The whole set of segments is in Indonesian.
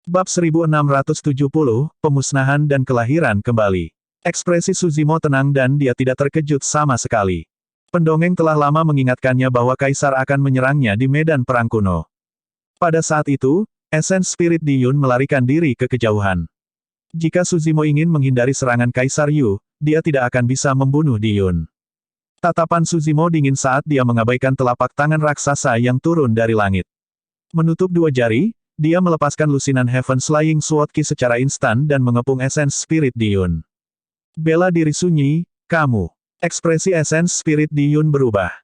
Bab 1670, Pemusnahan dan Kelahiran Kembali. Ekspresi Suzimo tenang dan dia tidak terkejut sama sekali. Pendongeng telah lama mengingatkannya bahwa Kaisar akan menyerangnya di medan perang kuno. Pada saat itu, esens spirit Di Yun melarikan diri ke kejauhan. Jika Suzimo ingin menghindari serangan Kaisar Yu, dia tidak akan bisa membunuh Di Yun. Tatapan Suzimo dingin saat dia mengabaikan telapak tangan raksasa yang turun dari langit. Menutup dua jari, dia melepaskan lusinan Heaven's Flying Sword Ki secara instan dan mengepung esens spirit Di Yun. Bela diri sunyi, kamu. Ekspresi esens spirit Di Yun berubah.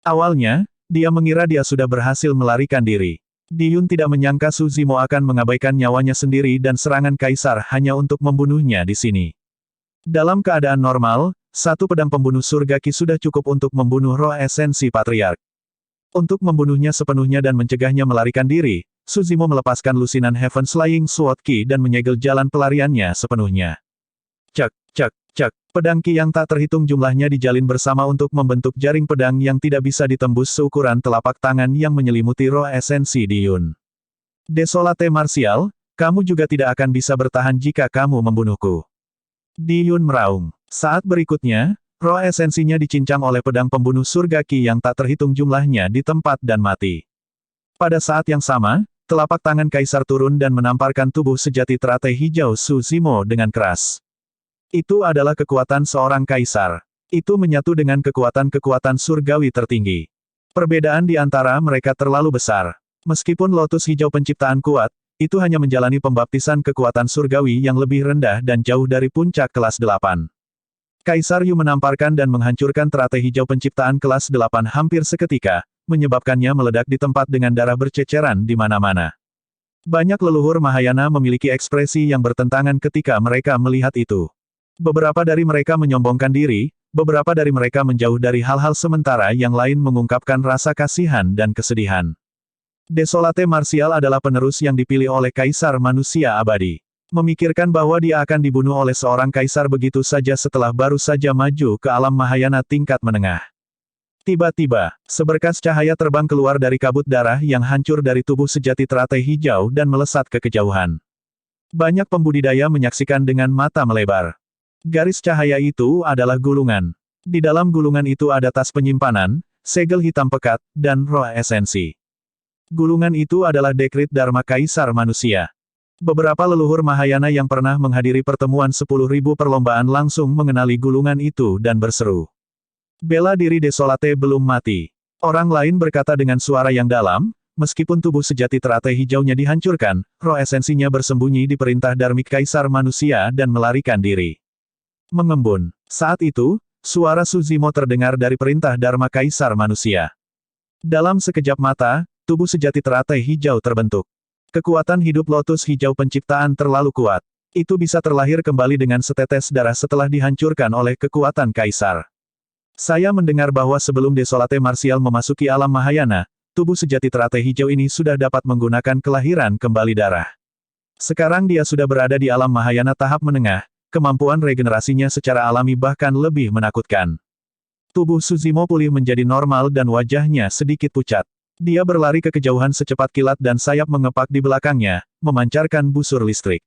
Awalnya, dia mengira dia sudah berhasil melarikan diri. Di Yun tidak menyangka Suzimo akan mengabaikan nyawanya sendiri dan serangan Kaisar hanya untuk membunuhnya di sini. Dalam keadaan normal, satu pedang pembunuh surga Ki sudah cukup untuk membunuh roh esensi Patriark. Untuk membunuhnya sepenuhnya dan mencegahnya melarikan diri, Suzimo melepaskan lusinan Heaven's Flying Sword Ki dan menyegel jalan pelariannya sepenuhnya. Cek, cek, cek. Pedang Ki yang tak terhitung jumlahnya dijalin bersama untuk membentuk jaring pedang yang tidak bisa ditembus seukuran telapak tangan yang menyelimuti roh esensi Di Yun. Desolate Martial, kamu juga tidak akan bisa bertahan jika kamu membunuhku. Di Yun meraung. Saat berikutnya, roh esensinya dicincang oleh pedang pembunuh surga Ki yang tak terhitung jumlahnya di tempat dan mati. Pada saat yang sama, telapak tangan Kaisar turun dan menamparkan tubuh sejati teratai hijau Suzimo dengan keras. Itu adalah kekuatan seorang Kaisar. Itu menyatu dengan kekuatan-kekuatan surgawi tertinggi. Perbedaan di antara mereka terlalu besar. Meskipun lotus hijau penciptaan kuat, itu hanya menjalani pembaptisan kekuatan surgawi yang lebih rendah dan jauh dari puncak kelas 8. Kaisar Yu menamparkan dan menghancurkan teratai hijau penciptaan kelas 8 hampir seketika, menyebabkannya meledak di tempat dengan darah berceceran di mana-mana. Banyak leluhur Mahayana memiliki ekspresi yang bertentangan ketika mereka melihat itu. Beberapa dari mereka menyombongkan diri, beberapa dari mereka menjauh dari hal-hal sementara yang lain mengungkapkan rasa kasihan dan kesedihan. Desolate Martial adalah penerus yang dipilih oleh Kaisar Manusia Abadi. Memikirkan bahwa dia akan dibunuh oleh seorang kaisar begitu saja setelah baru saja maju ke alam Mahayana tingkat menengah. Tiba-tiba, seberkas cahaya terbang keluar dari kabut darah yang hancur dari tubuh sejati teratai hijau dan melesat ke kejauhan. Banyak pembudidaya menyaksikan dengan mata melebar. Garis cahaya itu adalah gulungan. Di dalam gulungan itu ada tas penyimpanan, segel hitam pekat, dan roh esensi. Gulungan itu adalah dekrit Dharma Kaisar Manusia. Beberapa leluhur Mahayana yang pernah menghadiri pertemuan 10.000 perlombaan langsung mengenali gulungan itu dan berseru. Bela diri Desolate belum mati. Orang lain berkata dengan suara yang dalam, meskipun tubuh sejati teratai hijaunya dihancurkan, roh esensinya bersembunyi di perintah Dharmik Kaisar Manusia dan melarikan diri. Mengembun. Saat itu, suara Suzimo terdengar dari perintah Dharma Kaisar Manusia. Dalam sekejap mata, tubuh sejati teratai hijau terbentuk. Kekuatan hidup lotus hijau penciptaan terlalu kuat. Itu bisa terlahir kembali dengan setetes darah setelah dihancurkan oleh kekuatan Kaisar. Saya mendengar bahwa sebelum Desolate Martial memasuki alam Mahayana, tubuh sejati teratai hijau ini sudah dapat menggunakan kelahiran kembali darah. Sekarang dia sudah berada di alam Mahayana tahap menengah, kemampuan regenerasinya secara alami bahkan lebih menakutkan. Tubuh Suzimo pulih menjadi normal dan wajahnya sedikit pucat. Dia berlari ke kejauhan secepat kilat dan sayap mengepak di belakangnya, memancarkan busur listrik.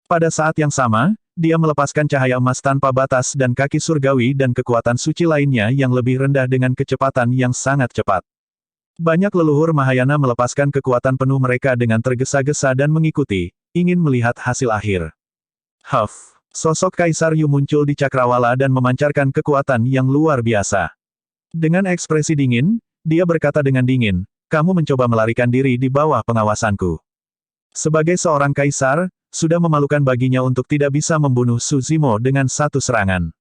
Pada saat yang sama, dia melepaskan cahaya emas tanpa batas dan kaki surgawi dan kekuatan suci lainnya yang lebih rendah dengan kecepatan yang sangat cepat. Banyak leluhur Mahayana melepaskan kekuatan penuh mereka dengan tergesa-gesa dan mengikuti, ingin melihat hasil akhir. Huff! Sosok Kaisar Yu muncul di cakrawala dan memancarkan kekuatan yang luar biasa. Dengan ekspresi dingin, dia berkata dengan dingin, kamu mencoba melarikan diri di bawah pengawasanku. Sebagai seorang kaisar, sudah memalukan baginya untuk tidak bisa membunuh Suzimo dengan satu serangan.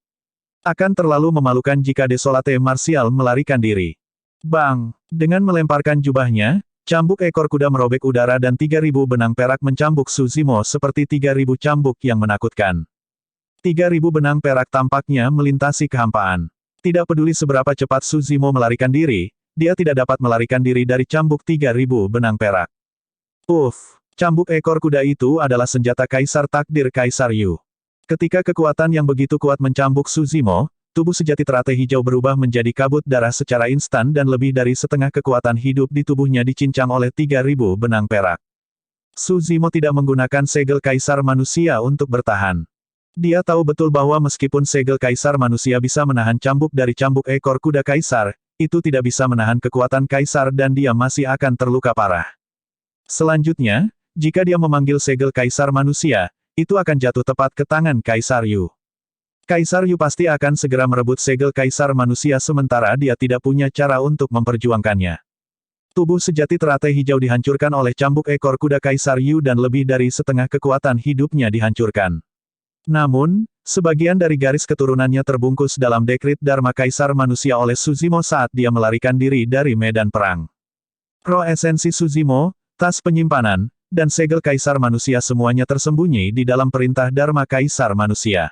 Akan terlalu memalukan jika Desolate Martial melarikan diri. Bang! Dengan melemparkan jubahnya, cambuk ekor kuda merobek udara dan 3.000 benang perak mencambuk Suzimo seperti 3.000 cambuk yang menakutkan. 3.000 benang perak tampaknya melintasi kehampaan. Tidak peduli seberapa cepat Suzimo melarikan diri, dia tidak dapat melarikan diri dari cambuk 3.000 benang perak. Uff! Cambuk ekor kuda itu adalah senjata Kaisar Takdir Kaisar Yu. Ketika kekuatan yang begitu kuat mencambuk Suzimo, tubuh sejati teratai hijau berubah menjadi kabut darah secara instan dan lebih dari setengah kekuatan hidup di tubuhnya dicincang oleh 3.000 benang perak. Suzimo tidak menggunakan segel kaisar manusia untuk bertahan. Dia tahu betul bahwa meskipun segel kaisar manusia bisa menahan cambuk dari cambuk ekor kuda kaisar, itu tidak bisa menahan kekuatan kaisar dan dia masih akan terluka parah. Selanjutnya, jika dia memanggil segel kaisar manusia, itu akan jatuh tepat ke tangan Kaisar Yu. Kaisar Yu pasti akan segera merebut segel kaisar manusia sementara dia tidak punya cara untuk memperjuangkannya. Tubuh sejati teratai hijau dihancurkan oleh cambuk ekor kuda Kaisar Yu dan lebih dari setengah kekuatan hidupnya dihancurkan. Namun, sebagian dari garis keturunannya terbungkus dalam dekrit Dharma Kaisar Manusia oleh Suzimo saat dia melarikan diri dari medan perang. Roh esensi Suzimo, tas penyimpanan, dan segel Kaisar Manusia semuanya tersembunyi di dalam perintah Dharma Kaisar Manusia.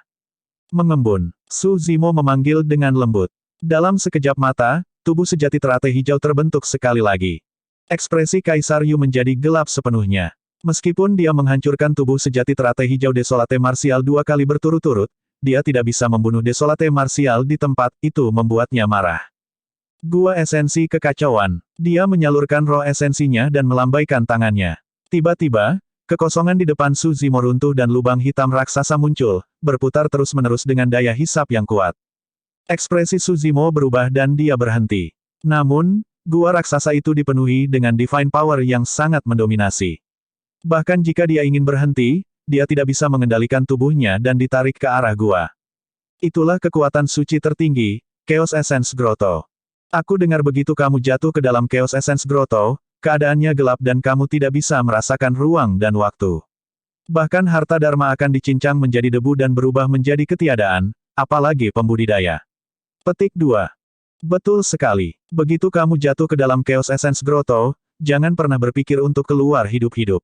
Mengembun, Suzimo memanggil dengan lembut. Dalam sekejap mata, tubuh sejati teratai hijau terbentuk sekali lagi. Ekspresi Kaisar Yu menjadi gelap sepenuhnya. Meskipun dia menghancurkan tubuh sejati teratai hijau Desolate Martial 2 kali berturut-turut, dia tidak bisa membunuh Desolate Martial di tempat, itu membuatnya marah. Gua esensi kekacauan. Dia menyalurkan roh esensinya dan melambaikan tangannya. Tiba-tiba, kekosongan di depan Suzimo runtuh dan lubang hitam raksasa muncul, berputar terus-menerus dengan daya hisap yang kuat. Ekspresi Suzimo berubah dan dia berhenti. Namun, gua raksasa itu dipenuhi dengan divine power yang sangat mendominasi. Bahkan jika dia ingin berhenti, dia tidak bisa mengendalikan tubuhnya dan ditarik ke arah gua. Itulah kekuatan suci tertinggi, Chaos Essence Grotto. Aku dengar begitu kamu jatuh ke dalam Chaos Essence Grotto, keadaannya gelap dan kamu tidak bisa merasakan ruang dan waktu. Bahkan harta Dharma akan dicincang menjadi debu dan berubah menjadi ketiadaan, apalagi pembudidaya. Petik 2. Betul sekali. Begitu kamu jatuh ke dalam Chaos Essence Grotto, jangan pernah berpikir untuk keluar hidup-hidup.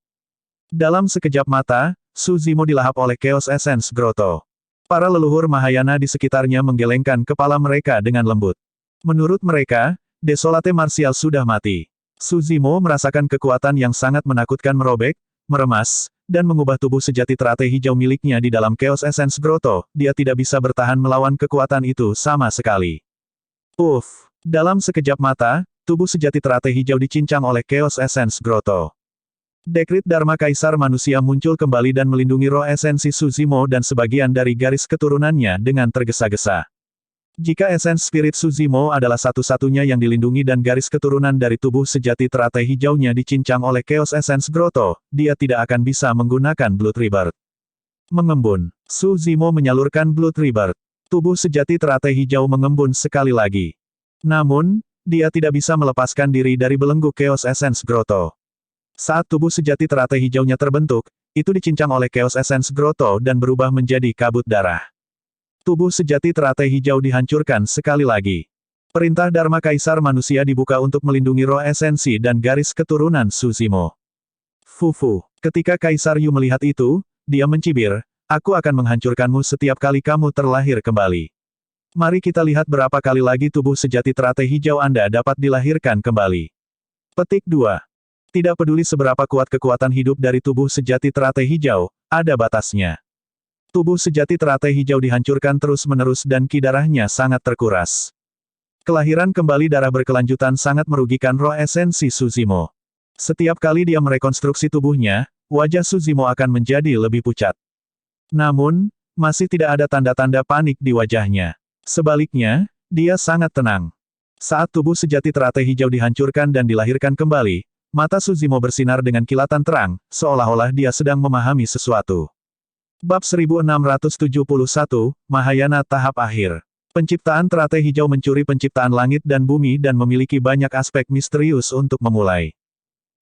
Dalam sekejap mata, Suzimo dilahap oleh Chaos Essence Grotto. Para leluhur Mahayana di sekitarnya menggelengkan kepala mereka dengan lembut. Menurut mereka, Desolate Martial sudah mati. Suzimo merasakan kekuatan yang sangat menakutkan merobek, meremas, dan mengubah tubuh sejati teratai hijau miliknya di dalam Chaos Essence Grotto. Dia tidak bisa bertahan melawan kekuatan itu sama sekali. Dalam sekejap mata, tubuh sejati teratai hijau dicincang oleh Chaos Essence Grotto. Dekrit Dharma Kaisar Manusia muncul kembali dan melindungi roh esensi Suzimo dan sebagian dari garis keturunannya dengan tergesa-gesa. Jika esens spirit Suzimo adalah satu-satunya yang dilindungi dan garis keturunan dari tubuh sejati teratai hijaunya dicincang oleh Chaos Essence Grotto, dia tidak akan bisa menggunakan Blood Rebirth. Mengembun, Suzimo menyalurkan Blood Rebirth. Tubuh sejati teratai hijau mengembun sekali lagi. Namun, dia tidak bisa melepaskan diri dari belenggu Chaos Essence Grotto. Saat tubuh sejati teratai hijaunya terbentuk, itu dicincang oleh Chaos Essence Grotto dan berubah menjadi kabut darah. Tubuh sejati teratai hijau dihancurkan sekali lagi. Perintah Dharma Kaisar Manusia dibuka untuk melindungi roh esensi dan garis keturunan Suzimo. Fufu. Ketika Kaisar Yu melihat itu, dia mencibir, aku akan menghancurkanmu setiap kali kamu terlahir kembali. Mari kita lihat berapa kali lagi tubuh sejati teratai hijau Anda dapat dilahirkan kembali. Petik 2. Tidak peduli seberapa kuat kekuatan hidup dari tubuh sejati teratai hijau, ada batasnya. Tubuh sejati teratai hijau dihancurkan terus-menerus dan ki darahnya sangat terkuras. Kelahiran kembali darah berkelanjutan sangat merugikan roh esensi Suzimo. Setiap kali dia merekonstruksi tubuhnya, wajah Suzimo akan menjadi lebih pucat. Namun, masih tidak ada tanda-tanda panik di wajahnya. Sebaliknya, dia sangat tenang. Saat tubuh sejati teratai hijau dihancurkan dan dilahirkan kembali, mata Suzimo bersinar dengan kilatan terang, seolah-olah dia sedang memahami sesuatu. Bab 1671, Mahayana Tahap Akhir. Penciptaan teratai hijau mencuri penciptaan langit dan bumi dan memiliki banyak aspek misterius untuk memulai.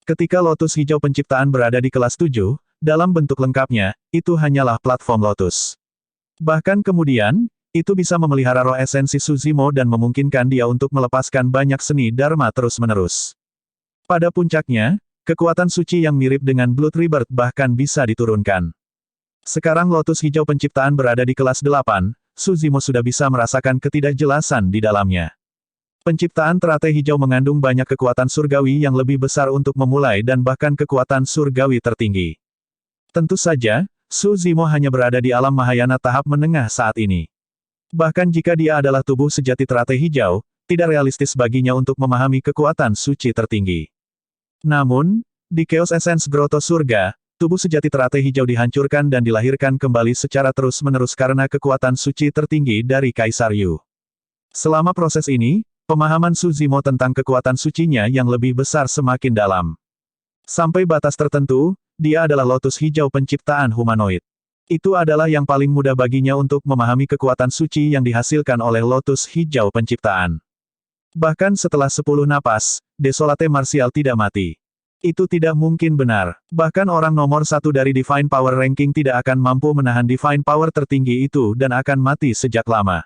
Ketika lotus hijau penciptaan berada di kelas 7, dalam bentuk lengkapnya, itu hanyalah platform lotus. Bahkan kemudian, itu bisa memelihara roh esensi Suzimo dan memungkinkan dia untuk melepaskan banyak seni Dharma terus-menerus. Pada puncaknya, kekuatan suci yang mirip dengan Blood Rebirth bahkan bisa diturunkan. Sekarang lotus hijau penciptaan berada di kelas 8, Suzimo sudah bisa merasakan ketidakjelasan di dalamnya. Penciptaan teratai hijau mengandung banyak kekuatan surgawi yang lebih besar untuk memulai dan bahkan kekuatan surgawi tertinggi. Tentu saja, Suzimo hanya berada di alam Mahayana tahap menengah saat ini. Bahkan jika dia adalah tubuh sejati teratai hijau, tidak realistis baginya untuk memahami kekuatan suci tertinggi. Namun, Di Chaos Essence Grotto Surga, tubuh sejati teratai hijau dihancurkan dan dilahirkan kembali secara terus-menerus karena kekuatan suci tertinggi dari Kaisar Yu. Selama proses ini, pemahaman Su Zimo tentang kekuatan sucinya yang lebih besar semakin dalam. Sampai batas tertentu, dia adalah lotus hijau penciptaan humanoid. Itu adalah yang paling mudah baginya untuk memahami kekuatan suci yang dihasilkan oleh lotus hijau penciptaan. Bahkan setelah 10 napas, Desolate Martial tidak mati. Itu tidak mungkin benar. Bahkan orang nomor 1 dari Divine Power Ranking tidak akan mampu menahan Divine Power tertinggi itu dan akan mati sejak lama.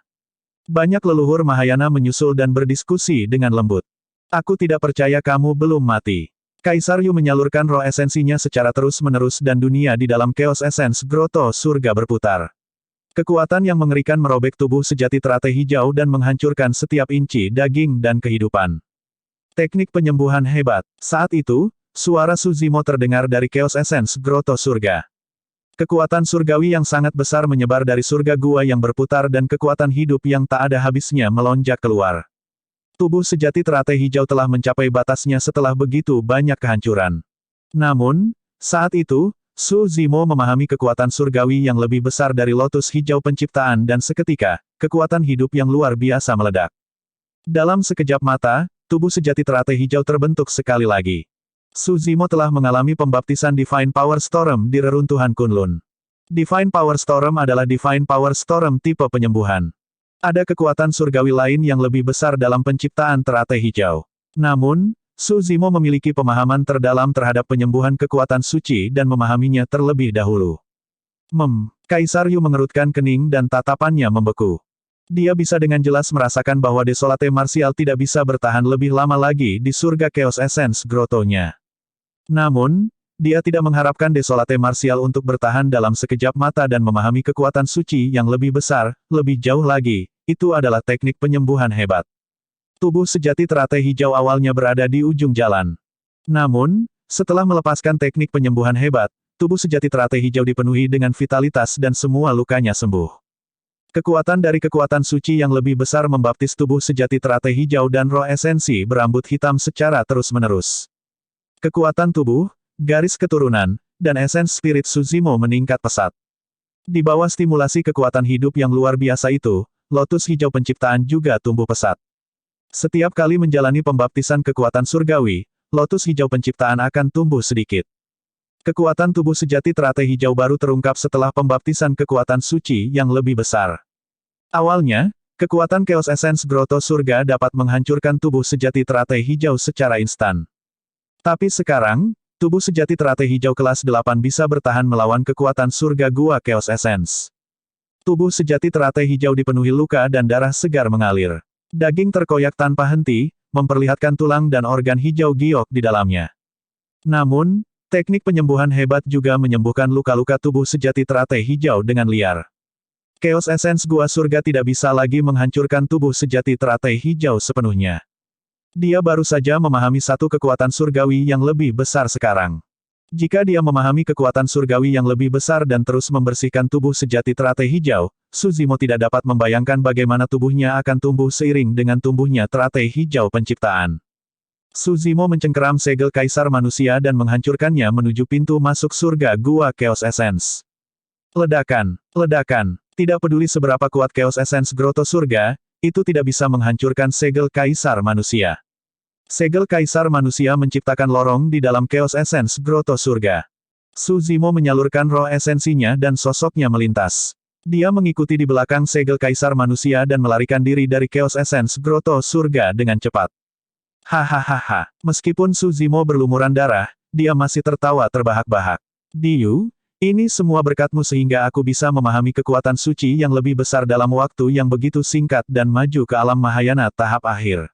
Banyak leluhur Mahayana menyusul dan berdiskusi dengan lembut. Aku tidak percaya kamu belum mati. Kaisar Yu menyalurkan roh esensinya secara terus-menerus dan dunia di dalam Chaos Essence Grotto Surga berputar. Kekuatan yang mengerikan merobek tubuh sejati teratai hijau dan menghancurkan setiap inci daging dan kehidupan. Teknik penyembuhan hebat. Saat itu, suara Su Zimo terdengar dari Chaos Essence Grotto Surga. Kekuatan surgawi yang sangat besar menyebar dari surga gua yang berputar dan kekuatan hidup yang tak ada habisnya melonjak keluar. Tubuh sejati teratai hijau telah mencapai batasnya setelah begitu banyak kehancuran. Namun, saat itu, Su Zimo memahami kekuatan surgawi yang lebih besar dari lotus hijau penciptaan dan seketika, kekuatan hidup yang luar biasa meledak. Dalam sekejap mata, tubuh sejati teratai hijau terbentuk sekali lagi. Su Zimo telah mengalami pembaptisan Divine Power Storm di reruntuhan Kunlun. Divine Power Storm adalah Divine Power Storm tipe penyembuhan. Ada kekuatan surgawi lain yang lebih besar dalam penciptaan teratai hijau. Namun, Su Zimo memiliki pemahaman terdalam terhadap penyembuhan kekuatan suci dan memahaminya terlebih dahulu. Kaisar Yu mengerutkan kening dan tatapannya membeku. Dia bisa dengan jelas merasakan bahwa Desolate Martial tidak bisa bertahan lebih lama lagi di surga Chaos Essence Grotto-nya. Namun, dia tidak mengharapkan Desolate Martial untuk bertahan dalam sekejap mata dan memahami kekuatan suci yang lebih besar, lebih jauh lagi. Itu adalah teknik penyembuhan hebat. Tubuh sejati teratai hijau awalnya berada di ujung jalan. Namun, setelah melepaskan teknik penyembuhan hebat, tubuh sejati teratai hijau dipenuhi dengan vitalitas dan semua lukanya sembuh. Kekuatan dari kekuatan suci yang lebih besar membaptis tubuh sejati teratai hijau dan roh esensi berambut hitam secara terus-menerus. Kekuatan tubuh, garis keturunan, dan esens spirit Su Zimo meningkat pesat. Di bawah stimulasi kekuatan hidup yang luar biasa itu, lotus hijau penciptaan juga tumbuh pesat. Setiap kali menjalani pembaptisan kekuatan surgawi, lotus hijau penciptaan akan tumbuh sedikit. Kekuatan tubuh sejati teratai hijau baru terungkap setelah pembaptisan kekuatan suci yang lebih besar. Awalnya, kekuatan Chaos Essence Grotto Surga dapat menghancurkan tubuh sejati teratai hijau secara instan. Tapi sekarang, tubuh sejati teratai hijau kelas 8 bisa bertahan melawan kekuatan surga gua Chaos Essence. Tubuh sejati teratai hijau dipenuhi luka dan darah segar mengalir. Daging terkoyak tanpa henti, memperlihatkan tulang dan organ hijau giok di dalamnya. Namun, teknik penyembuhan hebat juga menyembuhkan luka-luka tubuh sejati teratai hijau dengan liar. Chaos Essence gua surga tidak bisa lagi menghancurkan tubuh sejati teratai hijau sepenuhnya. Dia baru saja memahami satu kekuatan surgawi yang lebih besar sekarang. Jika dia memahami kekuatan surgawi yang lebih besar dan terus membersihkan tubuh sejati teratai hijau, Su Zimo tidak dapat membayangkan bagaimana tubuhnya akan tumbuh seiring dengan tumbuhnya teratai hijau penciptaan. Su Zimo mencengkeram segel kaisar manusia dan menghancurkannya menuju pintu masuk surga gua Chaos Essence. Ledakan, ledakan, tidak peduli seberapa kuat Chaos Essence Grotto Surga, itu tidak bisa menghancurkan segel kaisar manusia. Segel kaisar manusia menciptakan lorong di dalam Chaos Essence Grotto Surga. Su Zimo menyalurkan roh esensinya dan sosoknya melintas. Dia mengikuti di belakang segel kaisar manusia dan melarikan diri dari Chaos Essence Grotto Surga dengan cepat. Hahaha. Meskipun Su Zimo berlumuran darah, dia masih tertawa terbahak-bahak. Diyu, ini semua berkatmu sehingga aku bisa memahami kekuatan suci yang lebih besar dalam waktu yang begitu singkat dan maju ke alam Mahayana tahap akhir.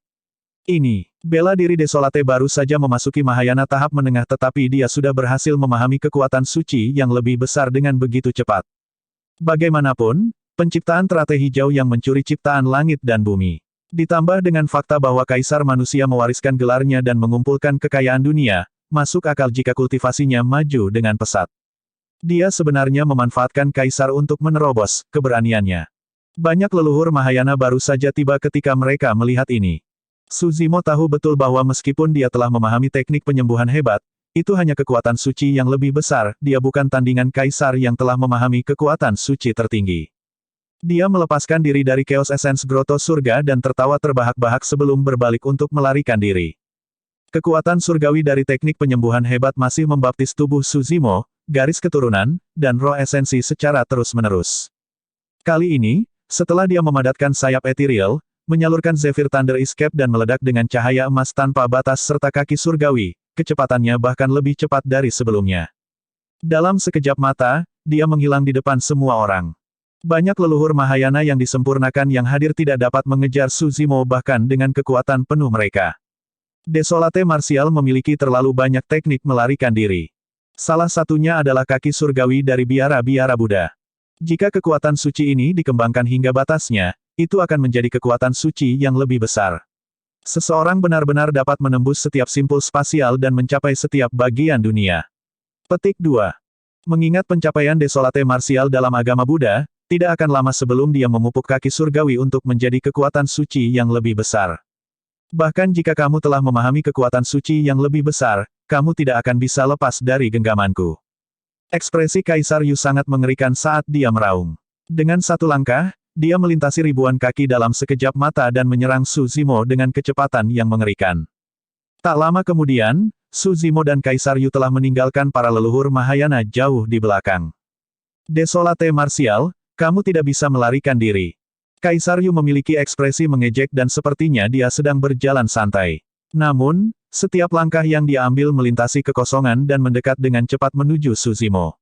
Ini, bela diri Desolate baru saja memasuki Mahayana tahap menengah tetapi dia sudah berhasil memahami kekuatan suci yang lebih besar dengan begitu cepat. Bagaimanapun, penciptaan teratai hijau yang mencuri ciptaan langit dan bumi. Ditambah dengan fakta bahwa kaisar manusia mewariskan gelarnya dan mengumpulkan kekayaan dunia, masuk akal jika kultivasinya maju dengan pesat. Dia sebenarnya memanfaatkan kaisar untuk menerobos keberaniannya. Banyak leluhur Mahayana baru saja tiba ketika mereka melihat ini. Su Zimo tahu betul bahwa meskipun dia telah memahami teknik penyembuhan hebat, Itu hanya kekuatan suci yang lebih besar, dia bukan tandingan kaisar yang telah memahami kekuatan suci tertinggi. Dia melepaskan diri dari Chaos Essence Grotto Surga dan tertawa terbahak-bahak sebelum berbalik untuk melarikan diri. Kekuatan surgawi dari teknik penyembuhan hebat masih membaptis tubuh Suzimo, garis keturunan, dan roh esensi secara terus-menerus. Kali ini, setelah dia memadatkan sayap ethereal, menyalurkan Zephyr Thunder Escape dan meledak dengan cahaya emas tanpa batas serta kaki surgawi, kecepatannya bahkan lebih cepat dari sebelumnya. Dalam sekejap mata, dia menghilang di depan semua orang. Banyak leluhur Mahayana yang disempurnakan yang hadir tidak dapat mengejar Suzimo bahkan dengan kekuatan penuh mereka. Desolate Martial memiliki terlalu banyak teknik melarikan diri. Salah satunya adalah kaki surgawi dari biara-biara Buddha. Jika kekuatan suci ini dikembangkan hingga batasnya, itu akan menjadi kekuatan suci yang lebih besar. Seseorang benar-benar dapat menembus setiap simpul spasial dan mencapai setiap bagian dunia. Petik 2. Mengingat pencapaian Desolate Martial dalam agama Buddha, tidak akan lama sebelum dia memupuk kaki surgawi untuk menjadi kekuatan suci yang lebih besar. Bahkan jika kamu telah memahami kekuatan suci yang lebih besar, kamu tidak akan bisa lepas dari genggamanku. Ekspresi Kaisar Yu sangat mengerikan saat dia meraung. Dengan satu langkah, dia melintasi ribuan kaki dalam sekejap mata dan menyerang Suzimo dengan kecepatan yang mengerikan. Tak lama kemudian, Suzimo dan Kaisar Yu telah meninggalkan para leluhur Mahayana jauh di belakang. Desolate Martial, kamu tidak bisa melarikan diri. Kaisar Yu memiliki ekspresi mengejek dan sepertinya dia sedang berjalan santai. Namun, setiap langkah yang dia ambil melintasi kekosongan dan mendekat dengan cepat menuju Suzimo.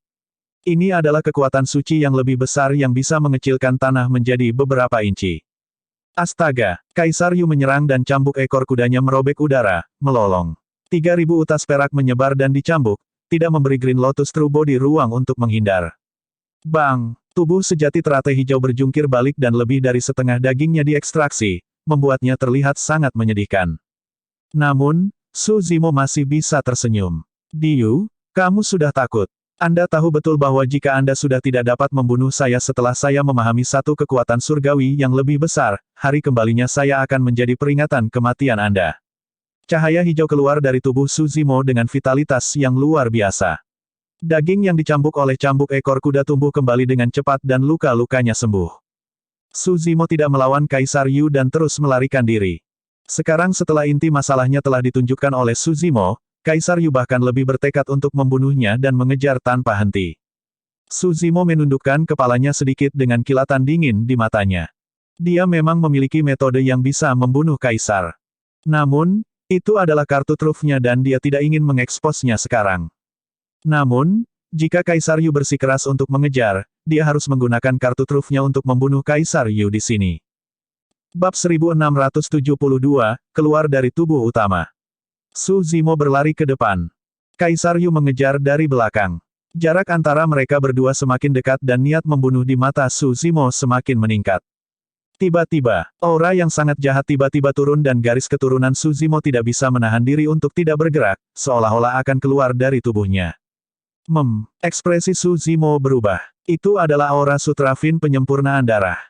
Ini adalah kekuatan suci yang lebih besar yang bisa mengecilkan tanah menjadi beberapa inci. Astaga! Kaisar Yu menyerang dan cambuk ekor kudanya merobek udara, melolong. 3.000 utas perak menyebar dan dicambuk, tidak memberi Green Lotus True Body ruang untuk menghindar. Bang! Tubuh sejati teratai hijau berjungkir balik dan lebih dari setengah dagingnya diekstraksi, membuatnya terlihat sangat menyedihkan. Namun, Suzimo masih bisa tersenyum. Diu, kamu sudah takut. Anda tahu betul bahwa jika Anda sudah tidak dapat membunuh saya setelah saya memahami satu kekuatan surgawi yang lebih besar, hari kembalinya saya akan menjadi peringatan kematian Anda. Cahaya hijau keluar dari tubuh Suzimo dengan vitalitas yang luar biasa. Daging yang dicambuk oleh cambuk ekor kuda tumbuh kembali dengan cepat dan luka-lukanya sembuh. Suzimo tidak melawan Kaisar Yu dan terus melarikan diri. Sekarang setelah inti masalahnya telah ditunjukkan oleh Suzimo, Kaisar Yu bahkan lebih bertekad untuk membunuhnya dan mengejar tanpa henti. Suzimo menundukkan kepalanya sedikit dengan kilatan dingin di matanya. Dia memang memiliki metode yang bisa membunuh Kaisar. Namun, itu adalah kartu trufnya dan dia tidak ingin mengeksposnya sekarang. Namun, jika Kaisar Yu bersikeras untuk mengejar, dia harus menggunakan kartu trufnya untuk membunuh Kaisar Yu di sini. Bab 1672, keluar dari tubuh utama. Suzimo berlari ke depan. Kaisar Yu mengejar dari belakang. Jarak antara mereka berdua semakin dekat dan niat membunuh di mata Suzimo semakin meningkat. Tiba-tiba, aura yang sangat jahat tiba-tiba turun dan garis keturunan Suzimo tidak bisa menahan diri untuk tidak bergerak, seolah-olah akan keluar dari tubuhnya. Ekspresi Suzimo berubah. Itu adalah aura Sutrafin penyempurnaan darah.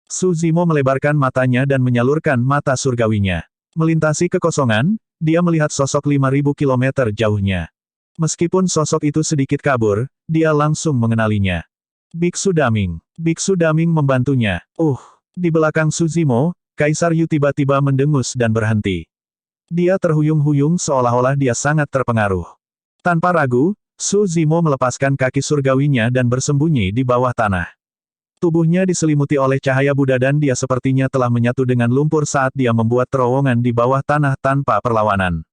Suzimo melebarkan matanya dan menyalurkan mata surgawinya. Melintasi kekosongan, dia melihat sosok 5.000 kilometer jauhnya. Meskipun sosok itu sedikit kabur, dia langsung mengenalinya. Biksu Daming. Biksu Daming membantunya. Di belakang Suzimo, Kaisar Yu tiba-tiba mendengus dan berhenti. Dia terhuyung-huyung seolah-olah dia sangat terpengaruh. Tanpa ragu, Suzimo melepaskan kaki surgawinya dan bersembunyi di bawah tanah. Tubuhnya diselimuti oleh cahaya Buddha dan dia sepertinya telah menyatu dengan lumpur saat dia membuat terowongan di bawah tanah tanpa perlawanan.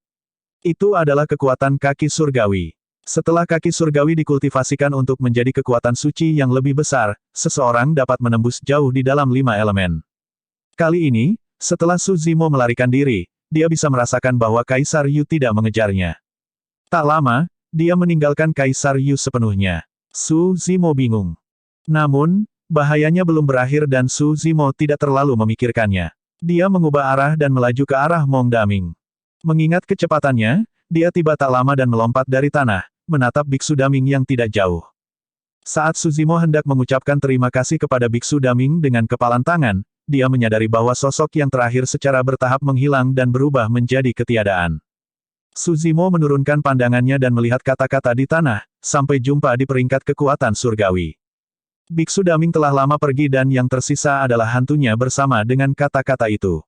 Itu adalah kekuatan kaki surgawi. Setelah kaki surgawi dikultivasikan untuk menjadi kekuatan suci yang lebih besar, seseorang dapat menembus jauh di dalam 5 elemen. Kali ini, setelah Suzimo melarikan diri, dia bisa merasakan bahwa Kaisar Yu tidak mengejarnya. Tak lama, dia meninggalkan Kaisar Yu sepenuhnya. Suzimo bingung. Namun, bahayanya belum berakhir dan Suzimo tidak terlalu memikirkannya. Dia mengubah arah dan melaju ke arah Mong Daming. Mengingat kecepatannya, dia tiba tak lama dan melompat dari tanah, menatap Biksu Daming yang tidak jauh. Saat Suzimo hendak mengucapkan terima kasih kepada Biksu Daming dengan kepalan tangan, dia menyadari bahwa sosok yang terakhir secara bertahap menghilang dan berubah menjadi ketiadaan. Suzimo menurunkan pandangannya dan melihat kata-kata di tanah, sampai jumpa di peringkat kekuatan surgawi. Biksu Daming telah lama pergi dan yang tersisa adalah hantunya bersama dengan kata-kata itu.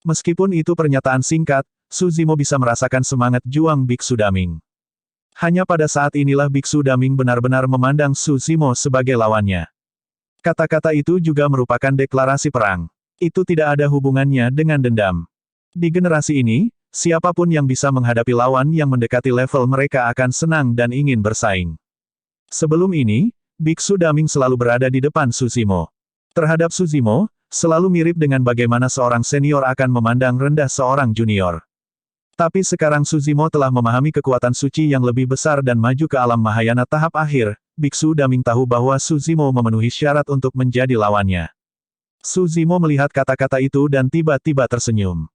Meskipun itu pernyataan singkat, Suzimo bisa merasakan semangat juang Biksu Daming. Hanya pada saat inilah Biksu Daming benar-benar memandang Suzimo sebagai lawannya. Kata-kata itu juga merupakan deklarasi perang. Itu tidak ada hubungannya dengan dendam. Di generasi ini, siapapun yang bisa menghadapi lawan yang mendekati level mereka akan senang dan ingin bersaing. Sebelum ini, Biksu Daming selalu berada di depan Suzimo. Terhadap Suzimo, selalu mirip dengan bagaimana seorang senior akan memandang rendah seorang junior. Tapi sekarang Suzimo telah memahami kekuatan suci yang lebih besar dan maju ke alam Mahayana tahap akhir, Biksu Daming tahu bahwa Suzimo memenuhi syarat untuk menjadi lawannya. Suzimo melihat kata-kata itu dan tiba-tiba tersenyum.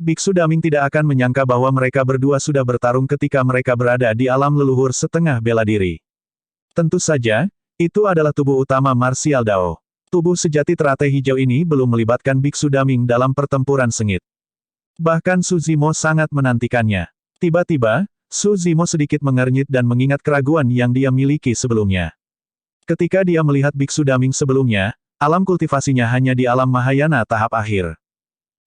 Biksu Daming tidak akan menyangka bahwa mereka berdua sudah bertarung ketika mereka berada di alam leluhur setengah bela diri. Tentu saja, itu adalah tubuh utama Martial Dao. Tubuh sejati teratai hijau ini belum melibatkan Biksu Daming dalam pertempuran sengit. Bahkan Suzimo sangat menantikannya. Tiba-tiba, Suzimo sedikit mengernyit dan mengingat keraguan yang dia miliki sebelumnya. Ketika dia melihat Biksu Daming sebelumnya, alam kultivasinya hanya di alam Mahayana tahap akhir.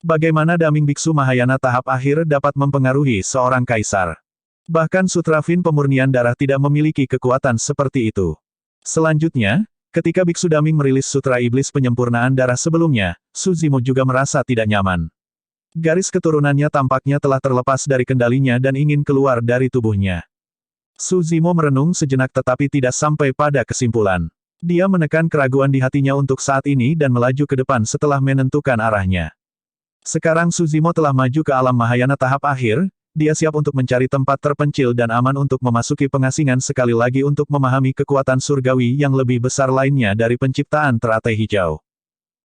Bagaimana Daming Biksu Mahayana tahap akhir dapat mempengaruhi seorang kaisar? Bahkan Sutra Fin pemurnian darah tidak memiliki kekuatan seperti itu. Selanjutnya, ketika Biksu Daming merilis Sutra Iblis penyempurnaan darah sebelumnya, Suzimo juga merasa tidak nyaman. Garis keturunannya tampaknya telah terlepas dari kendalinya dan ingin keluar dari tubuhnya. Suzimo merenung sejenak tetapi tidak sampai pada kesimpulan. Dia menekan keraguan di hatinya untuk saat ini dan melaju ke depan setelah menentukan arahnya. Sekarang Suzimo telah maju ke alam Mahayana tahap akhir, dia siap untuk mencari tempat terpencil dan aman untuk memasuki pengasingan sekali lagi untuk memahami kekuatan surgawi yang lebih besar lainnya dari penciptaan teratai hijau.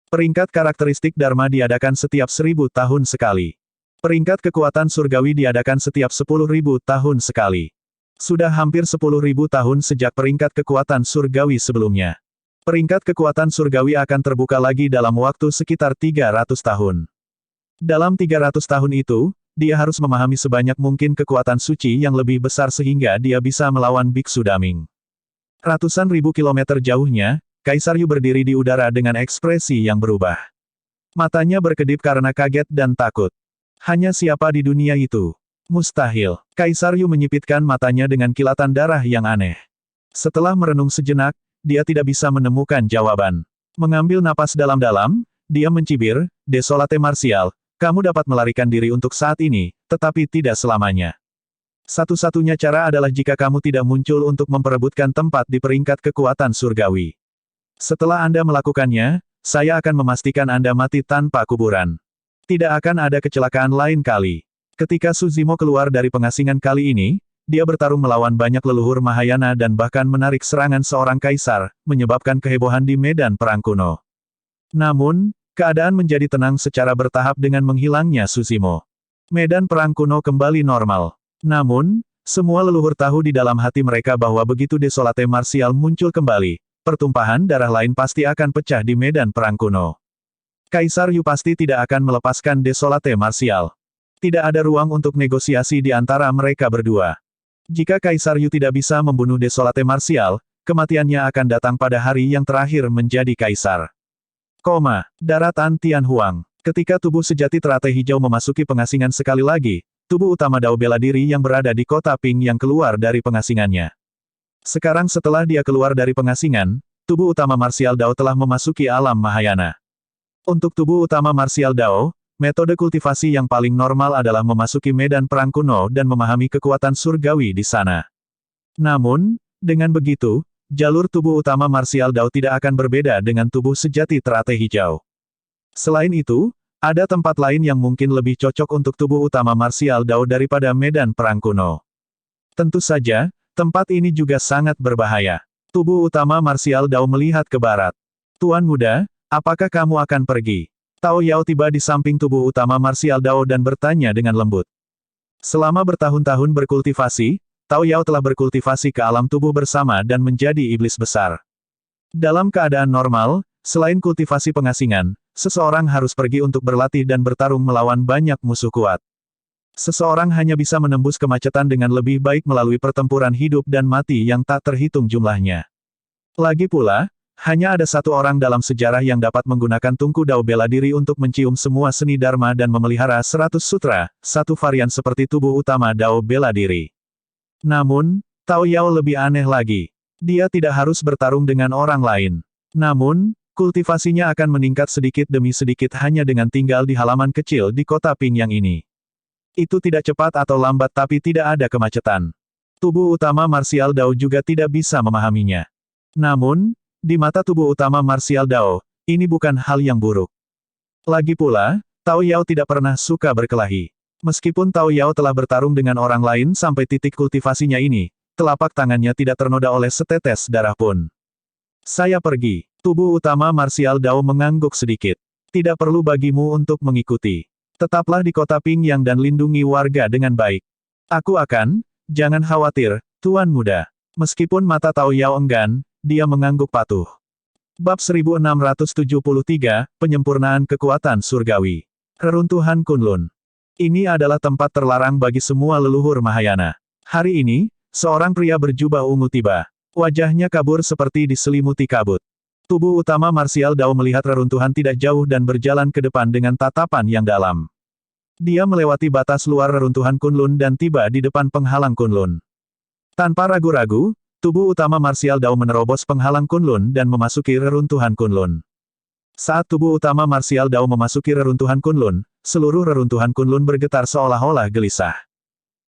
Peringkat karakteristik Dharma diadakan setiap 1000 tahun sekali. Peringkat kekuatan surgawi diadakan setiap 10.000 tahun sekali. Sudah hampir 10.000 tahun sejak peringkat kekuatan surgawi sebelumnya. Peringkat kekuatan surgawi akan terbuka lagi dalam waktu sekitar 300 tahun. Dalam 300 tahun itu, dia harus memahami sebanyak mungkin kekuatan suci yang lebih besar sehingga dia bisa melawan Biksu Daming. Ratusan ribu kilometer jauhnya, Kaisar Yu berdiri di udara dengan ekspresi yang berubah. Matanya berkedip karena kaget dan takut. Hanya siapa di dunia itu? Mustahil. Kaisar Yu menyipitkan matanya dengan kilatan darah yang aneh. Setelah merenung sejenak, dia tidak bisa menemukan jawaban. Mengambil napas dalam-dalam, dia mencibir, "Desolate Martial, kamu dapat melarikan diri untuk saat ini, tetapi tidak selamanya. Satu-satunya cara adalah jika kamu tidak muncul untuk memperebutkan tempat di peringkat kekuatan surgawi. Setelah Anda melakukannya, saya akan memastikan Anda mati tanpa kuburan. Tidak akan ada kecelakaan lain kali." Ketika Suzimo keluar dari pengasingan kali ini, dia bertarung melawan banyak leluhur Mahayana dan bahkan menarik serangan seorang kaisar, menyebabkan kehebohan di medan perang kuno. Namun, keadaan menjadi tenang secara bertahap dengan menghilangnya Suzimo. Medan perang kuno kembali normal. Namun, semua leluhur tahu di dalam hati mereka bahwa begitu Desolate Martial muncul kembali, pertumpahan darah lain pasti akan pecah di medan perang kuno. Kaisar Yu pasti tidak akan melepaskan Desolate Martial. Tidak ada ruang untuk negosiasi di antara mereka berdua. Jika Kaisar Yu tidak bisa membunuh Desolate Martial, kematiannya akan datang pada hari yang terakhir menjadi kaisar. Daratan Tianhuang. Ketika tubuh sejati teratai hijau memasuki pengasingan sekali lagi, tubuh utama Dao bela diri yang berada di kota Ping yang keluar dari pengasingannya. Sekarang setelah dia keluar dari pengasingan, tubuh utama Martial Dao telah memasuki alam Mahayana. Untuk tubuh utama Martial Dao, metode kultivasi yang paling normal adalah memasuki medan perang kuno dan memahami kekuatan surgawi di sana. Namun, dengan begitu, jalur tubuh utama Martial Dao tidak akan berbeda dengan tubuh sejati teratai hijau. Selain itu, ada tempat lain yang mungkin lebih cocok untuk tubuh utama Martial Dao daripada medan perang kuno. Tentu saja, tempat ini juga sangat berbahaya. Tubuh utama Martial Dao melihat ke barat. "Tuan muda, apakah kamu akan pergi?" Tao Yao tiba di samping tubuh utama Martial Dao dan bertanya dengan lembut. Selama bertahun-tahun berkultivasi, Tao Yao telah berkultivasi ke alam tubuh bersama dan menjadi iblis besar. Dalam keadaan normal, selain kultivasi pengasingan, seseorang harus pergi untuk berlatih dan bertarung melawan banyak musuh kuat. Seseorang hanya bisa menembus kemacetan dengan lebih baik melalui pertempuran hidup dan mati yang tak terhitung jumlahnya. Lagi pula, hanya ada satu orang dalam sejarah yang dapat menggunakan tungku dao bela diri untuk mencium semua seni dharma dan memelihara 100 sutra, satu varian seperti tubuh utama dao bela diri. Namun, Tao Yao lebih aneh lagi. Dia tidak harus bertarung dengan orang lain. Namun, kultivasinya akan meningkat sedikit demi sedikit hanya dengan tinggal di halaman kecil di kota Ping yang ini. Itu tidak cepat atau lambat tapi tidak ada kemacetan. Tubuh utama marsial Dao juga tidak bisa memahaminya. Namun, di mata tubuh utama marsial Dao, ini bukan hal yang buruk. Lagi pula, Tao Yao tidak pernah suka berkelahi. Meskipun Tao Yao telah bertarung dengan orang lain sampai titik kultivasinya ini, telapak tangannya tidak ternoda oleh setetes darah pun. Saya pergi. Tubuh utama marsial Dao mengangguk sedikit. Tidak perlu bagimu untuk mengikuti. Tetaplah di kota Ping Yang dan lindungi warga dengan baik. Aku akan, jangan khawatir, Tuan Muda. Meskipun mata Tao Yao enggan, dia mengangguk patuh. Bab 1673, Penyempurnaan Kekuatan Surgawi. Reruntuhan Kunlun. Ini adalah tempat terlarang bagi semua leluhur Mahayana. Hari ini, seorang pria berjubah ungu tiba. Wajahnya kabur seperti diselimuti kabut. Tubuh utama marsial Dao melihat reruntuhan tidak jauh dan berjalan ke depan dengan tatapan yang dalam. Dia melewati batas luar reruntuhan Kunlun dan tiba di depan penghalang Kunlun. Tanpa ragu-ragu, tubuh utama marsial Dao menerobos penghalang Kunlun dan memasuki reruntuhan Kunlun. Saat tubuh utama marsial Dao memasuki reruntuhan Kunlun, seluruh reruntuhan Kunlun bergetar seolah-olah gelisah.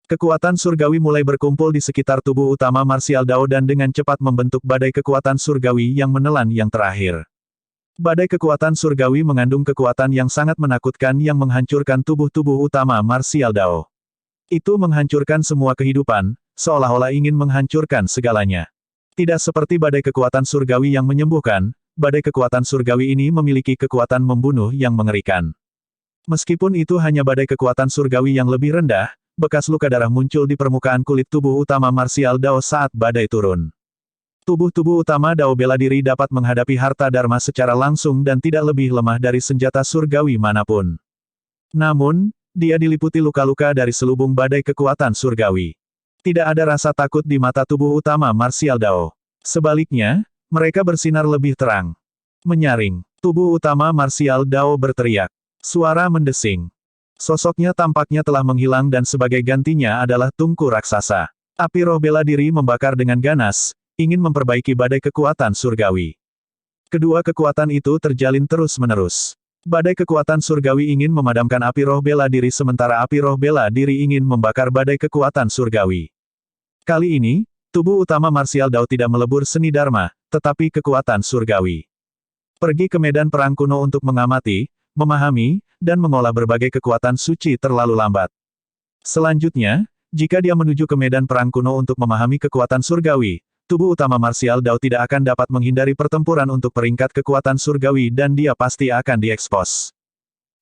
Kekuatan surgawi mulai berkumpul di sekitar tubuh utama marsial Dao dan dengan cepat membentuk badai kekuatan surgawi yang menelan yang terakhir. Badai kekuatan surgawi mengandung kekuatan yang sangat menakutkan yang menghancurkan tubuh-tubuh utama marsial Dao. Itu menghancurkan semua kehidupan, seolah-olah ingin menghancurkan segalanya. Tidak seperti badai kekuatan surgawi yang menyembuhkan, badai kekuatan surgawi ini memiliki kekuatan membunuh yang mengerikan. Meskipun itu hanya badai kekuatan surgawi yang lebih rendah, bekas luka darah muncul di permukaan kulit tubuh utama marsial Dao saat badai turun. Tubuh-tubuh utama Dao bela diri dapat menghadapi harta dharma secara langsung dan tidak lebih lemah dari senjata surgawi manapun. Namun, dia diliputi luka-luka dari selubung badai kekuatan surgawi. Tidak ada rasa takut di mata tubuh utama marsial Dao. Sebaliknya, mereka bersinar lebih terang. Menyaring. Tubuh utama marsial Dao berteriak. Suara mendesing. Sosoknya tampaknya telah menghilang dan sebagai gantinya adalah tungku raksasa. Api roh bela diri membakar dengan ganas, ingin memperbaiki badai kekuatan surgawi. Kedua kekuatan itu terjalin terus-menerus. Badai kekuatan surgawi ingin memadamkan api roh bela diri sementara api roh bela diri ingin membakar badai kekuatan surgawi. Kali ini, tubuh utama marsial Dao tidak melebur seni dharma, tetapi kekuatan surgawi. Pergi ke medan perang kuno untuk mengamati, memahami, dan mengolah berbagai kekuatan suci terlalu lambat. Selanjutnya, jika dia menuju ke medan perang kuno untuk memahami kekuatan surgawi, tubuh utama marsial Dao tidak akan dapat menghindari pertempuran untuk peringkat kekuatan surgawi dan dia pasti akan diekspos.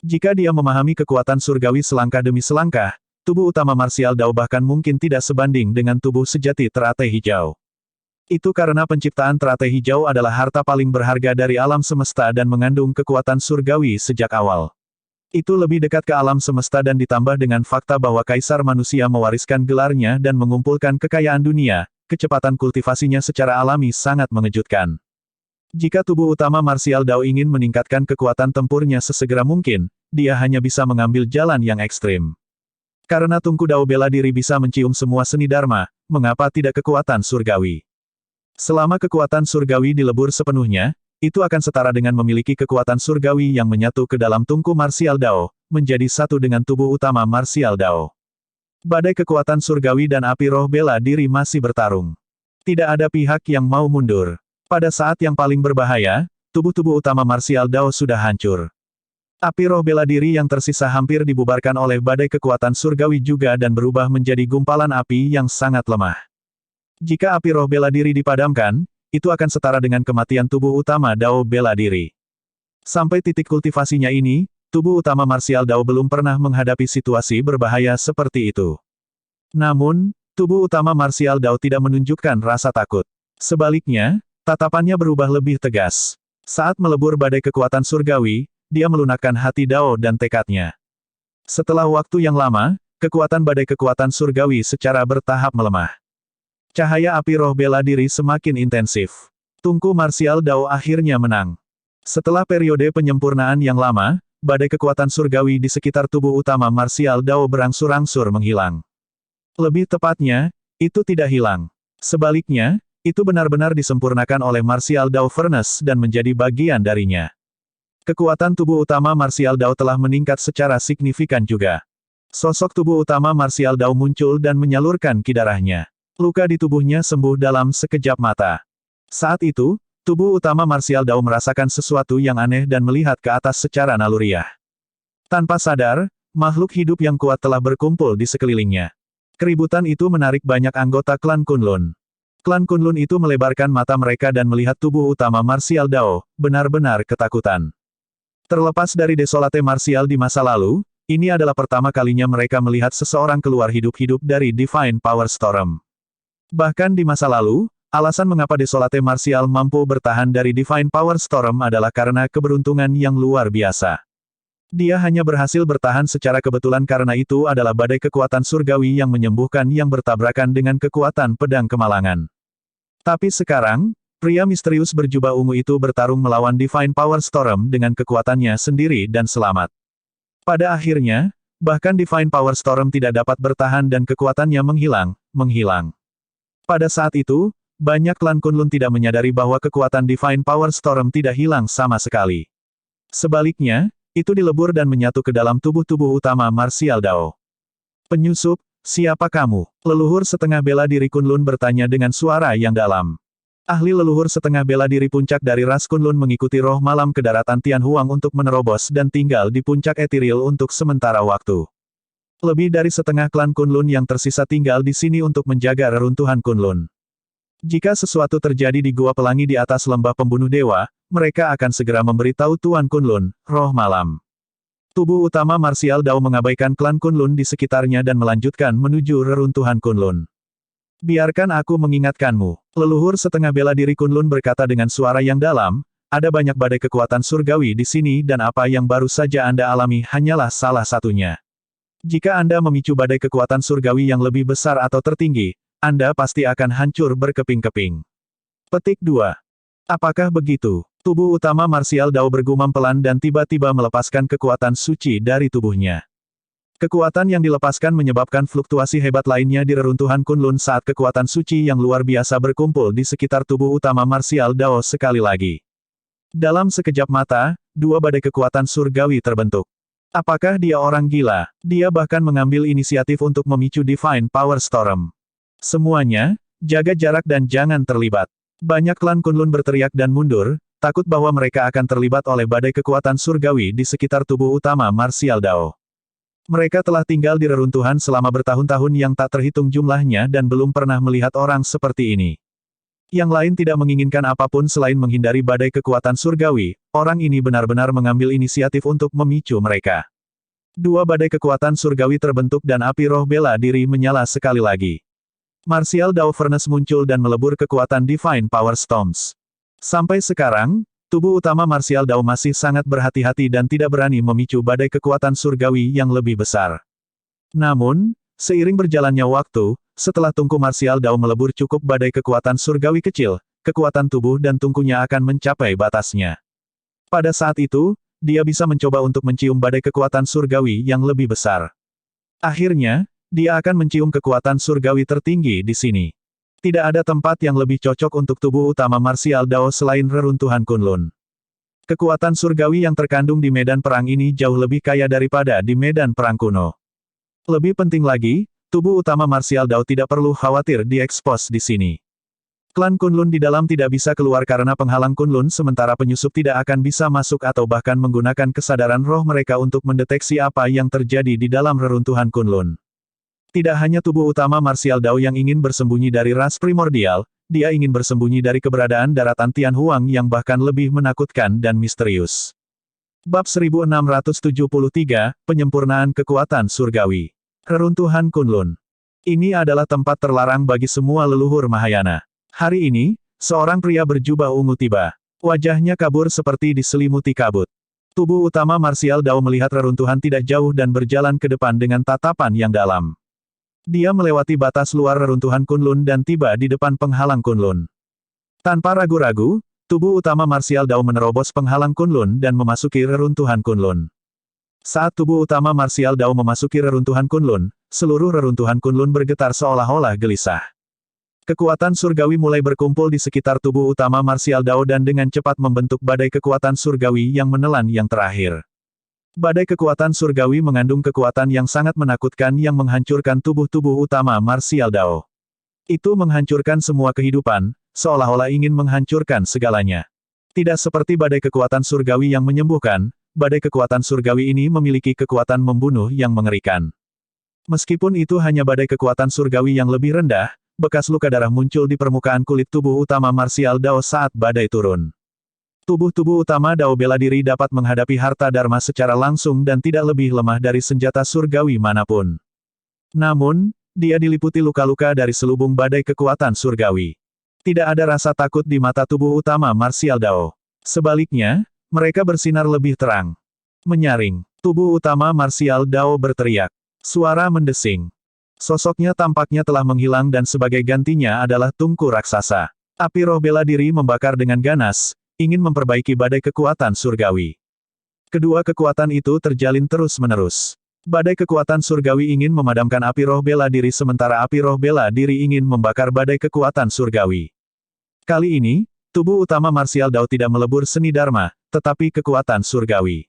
Jika dia memahami kekuatan surgawi selangkah demi selangkah, tubuh utama marsial Dao bahkan mungkin tidak sebanding dengan tubuh sejati teratai hijau. Itu karena penciptaan teratai hijau adalah harta paling berharga dari alam semesta dan mengandung kekuatan surgawi sejak awal. Itu lebih dekat ke alam semesta dan ditambah dengan fakta bahwa kaisar manusia mewariskan gelarnya dan mengumpulkan kekayaan dunia, kecepatan kultivasinya secara alami sangat mengejutkan. Jika tubuh utama marsial Dao ingin meningkatkan kekuatan tempurnya sesegera mungkin, dia hanya bisa mengambil jalan yang ekstrim. Karena tungku Dao bela diri bisa mencium semua seni dharma, mengapa tidak kekuatan surgawi? Selama kekuatan surgawi dilebur sepenuhnya, itu akan setara dengan memiliki kekuatan surgawi yang menyatu ke dalam tungku marsial Dao, menjadi satu dengan tubuh utama marsial Dao. Badai kekuatan surgawi dan api roh bela diri masih bertarung. Tidak ada pihak yang mau mundur. Pada saat yang paling berbahaya, tubuh-tubuh utama marsial Dao sudah hancur. Api roh bela diri yang tersisa hampir dibubarkan oleh badai kekuatan surgawi juga dan berubah menjadi gumpalan api yang sangat lemah. Jika api roh bela diri dipadamkan, itu akan setara dengan kematian tubuh utama Dao bela diri. Sampai titik kultivasinya ini, tubuh utama marsial Dao belum pernah menghadapi situasi berbahaya seperti itu. Namun, tubuh utama marsial Dao tidak menunjukkan rasa takut. Sebaliknya, tatapannya berubah lebih tegas. Saat melebur badai kekuatan surgawi, dia melunakkan hati Dao dan tekadnya. Setelah waktu yang lama, kekuatan badai kekuatan surgawi secara bertahap melemah. Cahaya api roh bela diri semakin intensif. Tungku marsial Dao akhirnya menang. Setelah periode penyempurnaan yang lama, badai kekuatan surgawi di sekitar tubuh utama marsial Dao berangsur-angsur menghilang. Lebih tepatnya, itu tidak hilang. Sebaliknya, itu benar-benar disempurnakan oleh martial Dao Furnace dan menjadi bagian darinya. Kekuatan tubuh utama martial Dao telah meningkat secara signifikan juga. Sosok tubuh utama martial Dao muncul dan menyalurkan ki darahnya. Luka di tubuhnya sembuh dalam sekejap mata. Saat itu, tubuh utama martial Dao merasakan sesuatu yang aneh dan melihat ke atas secara naluriah. Tanpa sadar, makhluk hidup yang kuat telah berkumpul di sekelilingnya. Keributan itu menarik banyak anggota klan Kunlun. Klan Kunlun itu melebarkan mata mereka dan melihat tubuh utama martial Dao, benar-benar ketakutan. Terlepas dari desolate martial di masa lalu, ini adalah pertama kalinya mereka melihat seseorang keluar hidup-hidup dari Divine Power Storm. Bahkan di masa lalu, alasan mengapa desolate martial mampu bertahan dari Divine Power Storm adalah karena keberuntungan yang luar biasa. Dia hanya berhasil bertahan secara kebetulan karena itu adalah badai kekuatan surgawi yang menyembuhkan yang bertabrakan dengan kekuatan pedang kemalangan. Tapi sekarang, pria misterius berjubah ungu itu bertarung melawan Divine Power Storm dengan kekuatannya sendiri dan selamat. Pada akhirnya, bahkan Divine Power Storm tidak dapat bertahan dan kekuatannya menghilang. Pada saat itu, banyak klan Kunlun tidak menyadari bahwa kekuatan Divine Power Storm tidak hilang sama sekali. Sebaliknya, itu dilebur dan menyatu ke dalam tubuh-tubuh utama martial Dao. Penyusup, siapa kamu? Leluhur setengah bela diri Kunlun bertanya dengan suara yang dalam. Ahli leluhur setengah bela diri puncak dari ras Kunlun mengikuti roh malam ke daratan Tianhuang untuk menerobos dan tinggal di puncak etiril untuk sementara waktu. Lebih dari setengah klan Kunlun yang tersisa tinggal di sini untuk menjaga reruntuhan Kunlun. Jika sesuatu terjadi di Gua Pelangi di atas lembah pembunuh dewa, mereka akan segera memberitahu Tuan Kunlun, roh malam. Tubuh utama martial Dao mengabaikan klan Kunlun di sekitarnya dan melanjutkan menuju reruntuhan Kunlun. Biarkan aku mengingatkanmu. Leluhur setengah bela diri Kunlun berkata dengan suara yang dalam, ada banyak badai kekuatan surgawi di sini dan apa yang baru saja Anda alami hanyalah salah satunya. Jika Anda memicu badai kekuatan surgawi yang lebih besar atau tertinggi, Anda pasti akan hancur berkeping-keping. Petik 2. Apakah begitu? Tubuh utama martial Dao bergumam pelan dan tiba-tiba melepaskan kekuatan suci dari tubuhnya. Kekuatan yang dilepaskan menyebabkan fluktuasi hebat lainnya di reruntuhan Kunlun saat kekuatan suci yang luar biasa berkumpul di sekitar tubuh utama martial Dao sekali lagi. Dalam sekejap mata, dua badai kekuatan surgawi terbentuk. Apakah dia orang gila? Dia bahkan mengambil inisiatif untuk memicu Divine Power Storm. Semuanya, jaga jarak dan jangan terlibat. Banyak klan Kunlun berteriak dan mundur, takut bahwa mereka akan terlibat oleh badai kekuatan surgawi di sekitar tubuh utama martial Dao. Mereka telah tinggal di reruntuhan selama bertahun-tahun yang tak terhitung jumlahnya dan belum pernah melihat orang seperti ini. Yang lain tidak menginginkan apapun selain menghindari badai kekuatan surgawi, orang ini benar-benar mengambil inisiatif untuk memicu mereka. Dua badai kekuatan surgawi terbentuk dan api roh bela diri menyala sekali lagi. Martial Dao Furnace muncul dan melebur kekuatan Divine Power Storms. Sampai sekarang, tubuh utama martial Dao masih sangat berhati-hati dan tidak berani memicu badai kekuatan surgawi yang lebih besar. Namun, seiring berjalannya waktu, setelah tungku martial Dao melebur cukup badai kekuatan surgawi kecil, kekuatan tubuh dan tungkunya akan mencapai batasnya. Pada saat itu, dia bisa mencoba untuk mencium badai kekuatan surgawi yang lebih besar. Akhirnya, dia akan mencium kekuatan surgawi tertinggi di sini. Tidak ada tempat yang lebih cocok untuk tubuh utama martial Dao selain reruntuhan Kunlun. Kekuatan surgawi yang terkandung di medan perang ini jauh lebih kaya daripada di medan perang kuno. Lebih penting lagi, tubuh utama martial Dao tidak perlu khawatir diekspos di sini. Klan Kunlun di dalam tidak bisa keluar karena penghalang Kunlun sementara penyusup tidak akan bisa masuk atau bahkan menggunakan kesadaran roh mereka untuk mendeteksi apa yang terjadi di dalam reruntuhan Kunlun. Tidak hanya tubuh utama martial Dao yang ingin bersembunyi dari ras primordial, dia ingin bersembunyi dari keberadaan daratan Tianhuang yang bahkan lebih menakutkan dan misterius. Bab 1673, Penyempurnaan Kekuatan Surgawi. Reruntuhan Kunlun. Ini adalah tempat terlarang bagi semua leluhur Mahayana. Hari ini, seorang pria berjubah ungu tiba. Wajahnya kabur seperti diselimuti kabut. Tubuh utama marsial Dao melihat reruntuhan tidak jauh dan berjalan ke depan dengan tatapan yang dalam. Dia melewati batas luar reruntuhan Kunlun dan tiba di depan penghalang Kunlun. Tanpa ragu-ragu, tubuh utama marsial Dao menerobos penghalang Kunlun dan memasuki reruntuhan Kunlun. Saat tubuh utama marsial Dao memasuki reruntuhan Kunlun, seluruh reruntuhan Kunlun bergetar seolah-olah gelisah. Kekuatan surgawi mulai berkumpul di sekitar tubuh utama marsial Dao dan dengan cepat membentuk badai kekuatan surgawi yang menelan yang terakhir. Badai kekuatan surgawi mengandung kekuatan yang sangat menakutkan yang menghancurkan tubuh-tubuh utama marsial Dao. Itu menghancurkan semua kehidupan, seolah-olah ingin menghancurkan segalanya. Tidak seperti badai kekuatan surgawi yang menyembuhkan, badai kekuatan surgawi ini memiliki kekuatan membunuh yang mengerikan. Meskipun itu hanya badai kekuatan surgawi yang lebih rendah, bekas luka darah muncul di permukaan kulit tubuh utama marsial Dao saat badai turun. Tubuh-tubuh utama Dao bela diri dapat menghadapi harta dharma secara langsung dan tidak lebih lemah dari senjata surgawi manapun. Namun, dia diliputi luka-luka dari selubung badai kekuatan surgawi. Tidak ada rasa takut di mata tubuh utama marsial Dao. Sebaliknya, mereka bersinar lebih terang. Menyaring. Tubuh utama marsial Dao berteriak. Suara mendesing. Sosoknya tampaknya telah menghilang dan sebagai gantinya adalah tungku raksasa. Api roh bela diri membakar dengan ganas, ingin memperbaiki badai kekuatan surgawi. Kedua kekuatan itu terjalin terus-menerus. Badai kekuatan surgawi ingin memadamkan api roh bela diri sementara api roh bela diri ingin membakar badai kekuatan surgawi. Kali ini, tubuh utama marsial Dao tidak melebur seni dharma, tetapi kekuatan surgawi.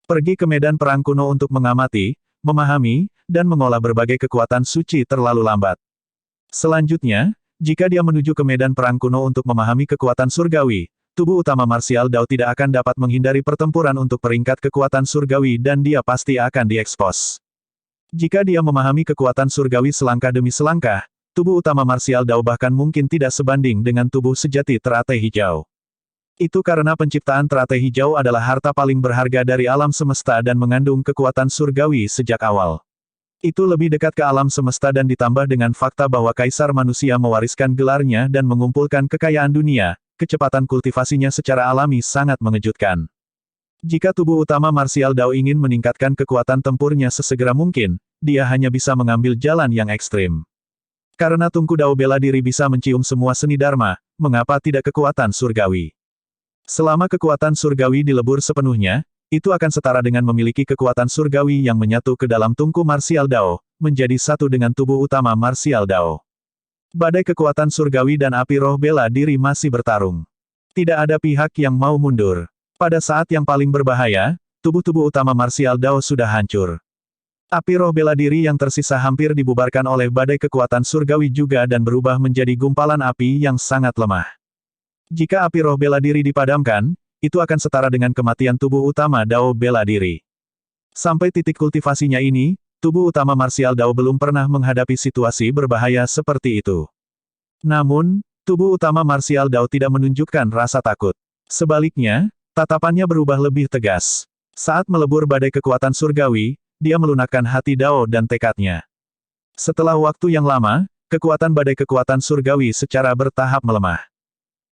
Pergi ke medan perang kuno untuk mengamati, memahami, dan mengolah berbagai kekuatan suci terlalu lambat. Selanjutnya, jika dia menuju ke medan perang kuno untuk memahami kekuatan surgawi, tubuh utama marsial Dao tidak akan dapat menghindari pertempuran untuk peringkat kekuatan surgawi dan dia pasti akan diekspos. Jika dia memahami kekuatan surgawi selangkah demi selangkah, tubuh utama marsial Dao bahkan mungkin tidak sebanding dengan tubuh sejati teratai hijau. Itu karena penciptaan teratai hijau adalah harta paling berharga dari alam semesta dan mengandung kekuatan surgawi sejak awal. Itu lebih dekat ke alam semesta dan ditambah dengan fakta bahwa kaisar manusia mewariskan gelarnya dan mengumpulkan kekayaan dunia, kecepatan kultivasinya secara alami sangat mengejutkan. Jika tubuh utama marsial Dao ingin meningkatkan kekuatan tempurnya sesegera mungkin, dia hanya bisa mengambil jalan yang ekstrim. Karena tungku Dao bela diri bisa mencium semua seni dharma, mengapa tidak kekuatan surgawi? Selama kekuatan surgawi dilebur sepenuhnya, itu akan setara dengan memiliki kekuatan surgawi yang menyatu ke dalam tungku marsial Dao, menjadi satu dengan tubuh utama marsial Dao. Badai kekuatan surgawi dan api roh bela diri masih bertarung. Tidak ada pihak yang mau mundur. Pada saat yang paling berbahaya, tubuh-tubuh utama marsial Dao sudah hancur. Api roh bela diri yang tersisa hampir dibubarkan oleh badai kekuatan surgawi juga dan berubah menjadi gumpalan api yang sangat lemah. Jika api roh bela diri dipadamkan, itu akan setara dengan kematian tubuh utama Dao bela diri. Sampai titik kultivasinya ini, tubuh utama marsial Dao belum pernah menghadapi situasi berbahaya seperti itu. Namun, tubuh utama marsial Dao tidak menunjukkan rasa takut. Sebaliknya, tatapannya berubah lebih tegas. Saat melebur badai kekuatan surgawi, dia melunakkan hati Dao dan tekadnya. Setelah waktu yang lama, kekuatan badai kekuatan surgawi secara bertahap melemah.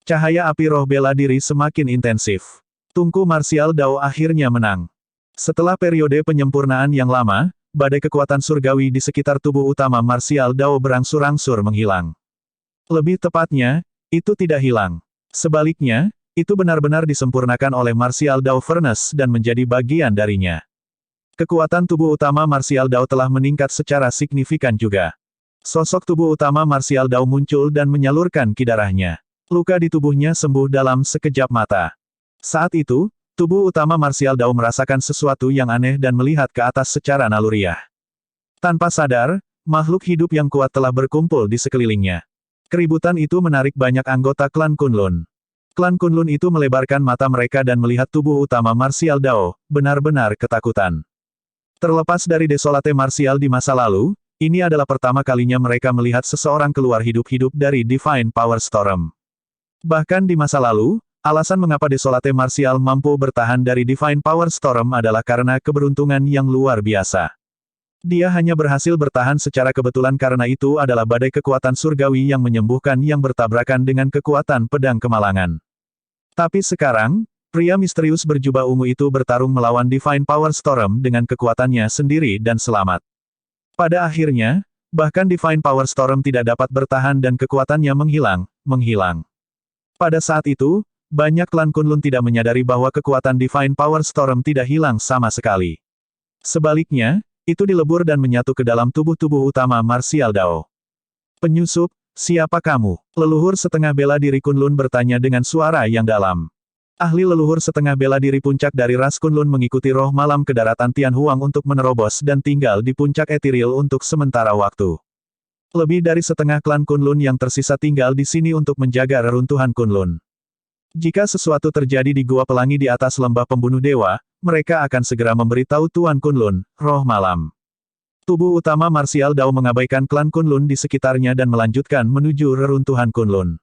Cahaya api roh bela diri semakin intensif. Tungku marsial Dao akhirnya menang. Setelah periode penyempurnaan yang lama, badai kekuatan surgawi di sekitar tubuh utama marsial Dao berangsur-angsur menghilang. Lebih tepatnya, itu tidak hilang. Sebaliknya, itu benar-benar disempurnakan oleh marsial Dao Furnace dan menjadi bagian darinya. Kekuatan tubuh utama marsial Dao telah meningkat secara signifikan juga. Sosok tubuh utama marsial Dao muncul dan menyalurkan ki darahnya. Luka di tubuhnya sembuh dalam sekejap mata. Saat itu, tubuh utama marsial Dao merasakan sesuatu yang aneh dan melihat ke atas secara naluriah. Tanpa sadar, makhluk hidup yang kuat telah berkumpul di sekelilingnya. Keributan itu menarik banyak anggota klan Kunlun. Klan Kunlun itu melebarkan mata mereka dan melihat tubuh utama marsial Dao, benar-benar ketakutan. Terlepas dari desolate marsial di masa lalu, ini adalah pertama kalinya mereka melihat seseorang keluar hidup-hidup dari Divine Power Storm. Bahkan di masa lalu, alasan mengapa Desolate Martial mampu bertahan dari Divine Power Storm adalah karena keberuntungan yang luar biasa. Dia hanya berhasil bertahan secara kebetulan karena itu adalah badai kekuatan surgawi yang menyembuhkan yang bertabrakan dengan kekuatan pedang kemalangan. Tapi sekarang, Pria misterius berjubah ungu itu bertarung melawan Divine Power Storm dengan kekuatannya sendiri dan selamat. Pada akhirnya, bahkan Divine Power Storm tidak dapat bertahan dan kekuatannya menghilang. Pada saat itu, banyak klan Kunlun tidak menyadari bahwa kekuatan Divine Power Storm tidak hilang sama sekali. Sebaliknya, itu dilebur dan menyatu ke dalam tubuh utama Martial Dao. Penyusup, siapa kamu? Leluhur setengah bela diri Kunlun bertanya dengan suara yang dalam. Ahli leluhur setengah bela diri puncak dari ras Kunlun mengikuti roh malam ke daratan Tianhuang untuk menerobos dan tinggal di puncak etiril untuk sementara waktu. Lebih dari setengah klan Kunlun yang tersisa tinggal di sini untuk menjaga reruntuhan Kunlun. Jika sesuatu terjadi di Gua Pelangi di atas lembah pembunuh dewa, mereka akan segera memberitahu Tuan Kunlun, roh malam. Tubuh utama Martial Dao mengabaikan klan Kunlun di sekitarnya dan melanjutkan menuju reruntuhan Kunlun.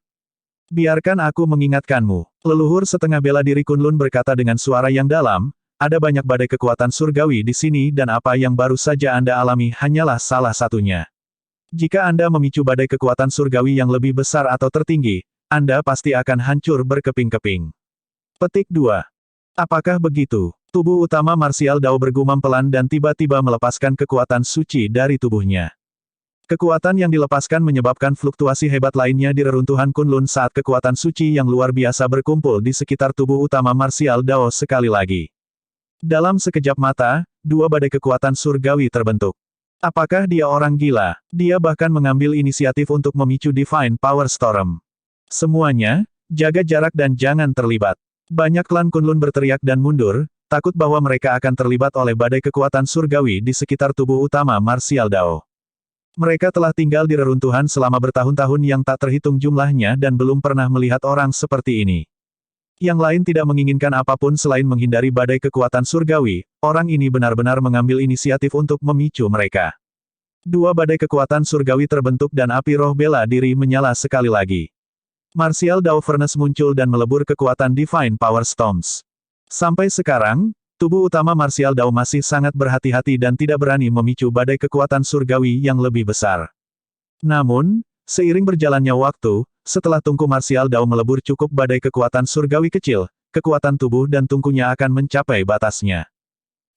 Biarkan aku mengingatkanmu. Leluhur setengah bela diri Kunlun berkata dengan suara yang dalam, ada banyak badai kekuatan surgawi di sini dan apa yang baru saja Anda alami hanyalah salah satunya. Jika Anda memicu badai kekuatan surgawi yang lebih besar atau tertinggi, Anda pasti akan hancur berkeping-keping. Petik 2. Apakah begitu? Tubuh utama Martial Dao bergumam pelan dan tiba-tiba melepaskan kekuatan suci dari tubuhnya. Kekuatan yang dilepaskan menyebabkan fluktuasi hebat lainnya di reruntuhan Kunlun saat kekuatan suci yang luar biasa berkumpul di sekitar tubuh utama Martial Dao sekali lagi. Dalam sekejap mata, dua badai kekuatan surgawi terbentuk. Apakah dia orang gila? Dia bahkan mengambil inisiatif untuk memicu Divine Power Storm. Semuanya, jaga jarak dan jangan terlibat. Banyak klan Kunlun berteriak dan mundur, takut bahwa mereka akan terlibat oleh badai kekuatan surgawi di sekitar tubuh utama Martial Dao. Mereka telah tinggal di reruntuhan selama bertahun-tahun yang tak terhitung jumlahnya dan belum pernah melihat orang seperti ini. Yang lain tidak menginginkan apapun selain menghindari badai kekuatan surgawi, orang ini benar-benar mengambil inisiatif untuk memicu mereka. Dua badai kekuatan surgawi terbentuk dan api roh bela diri menyala sekali lagi. Martial Dao Furnace muncul dan melebur kekuatan Divine Power Storms. Sampai sekarang, tubuh utama Martial Dao masih sangat berhati-hati dan tidak berani memicu badai kekuatan surgawi yang lebih besar. Namun, seiring berjalannya waktu, setelah tungku Martial Dao melebur cukup badai kekuatan surgawi kecil, kekuatan tubuh dan tungkunya akan mencapai batasnya.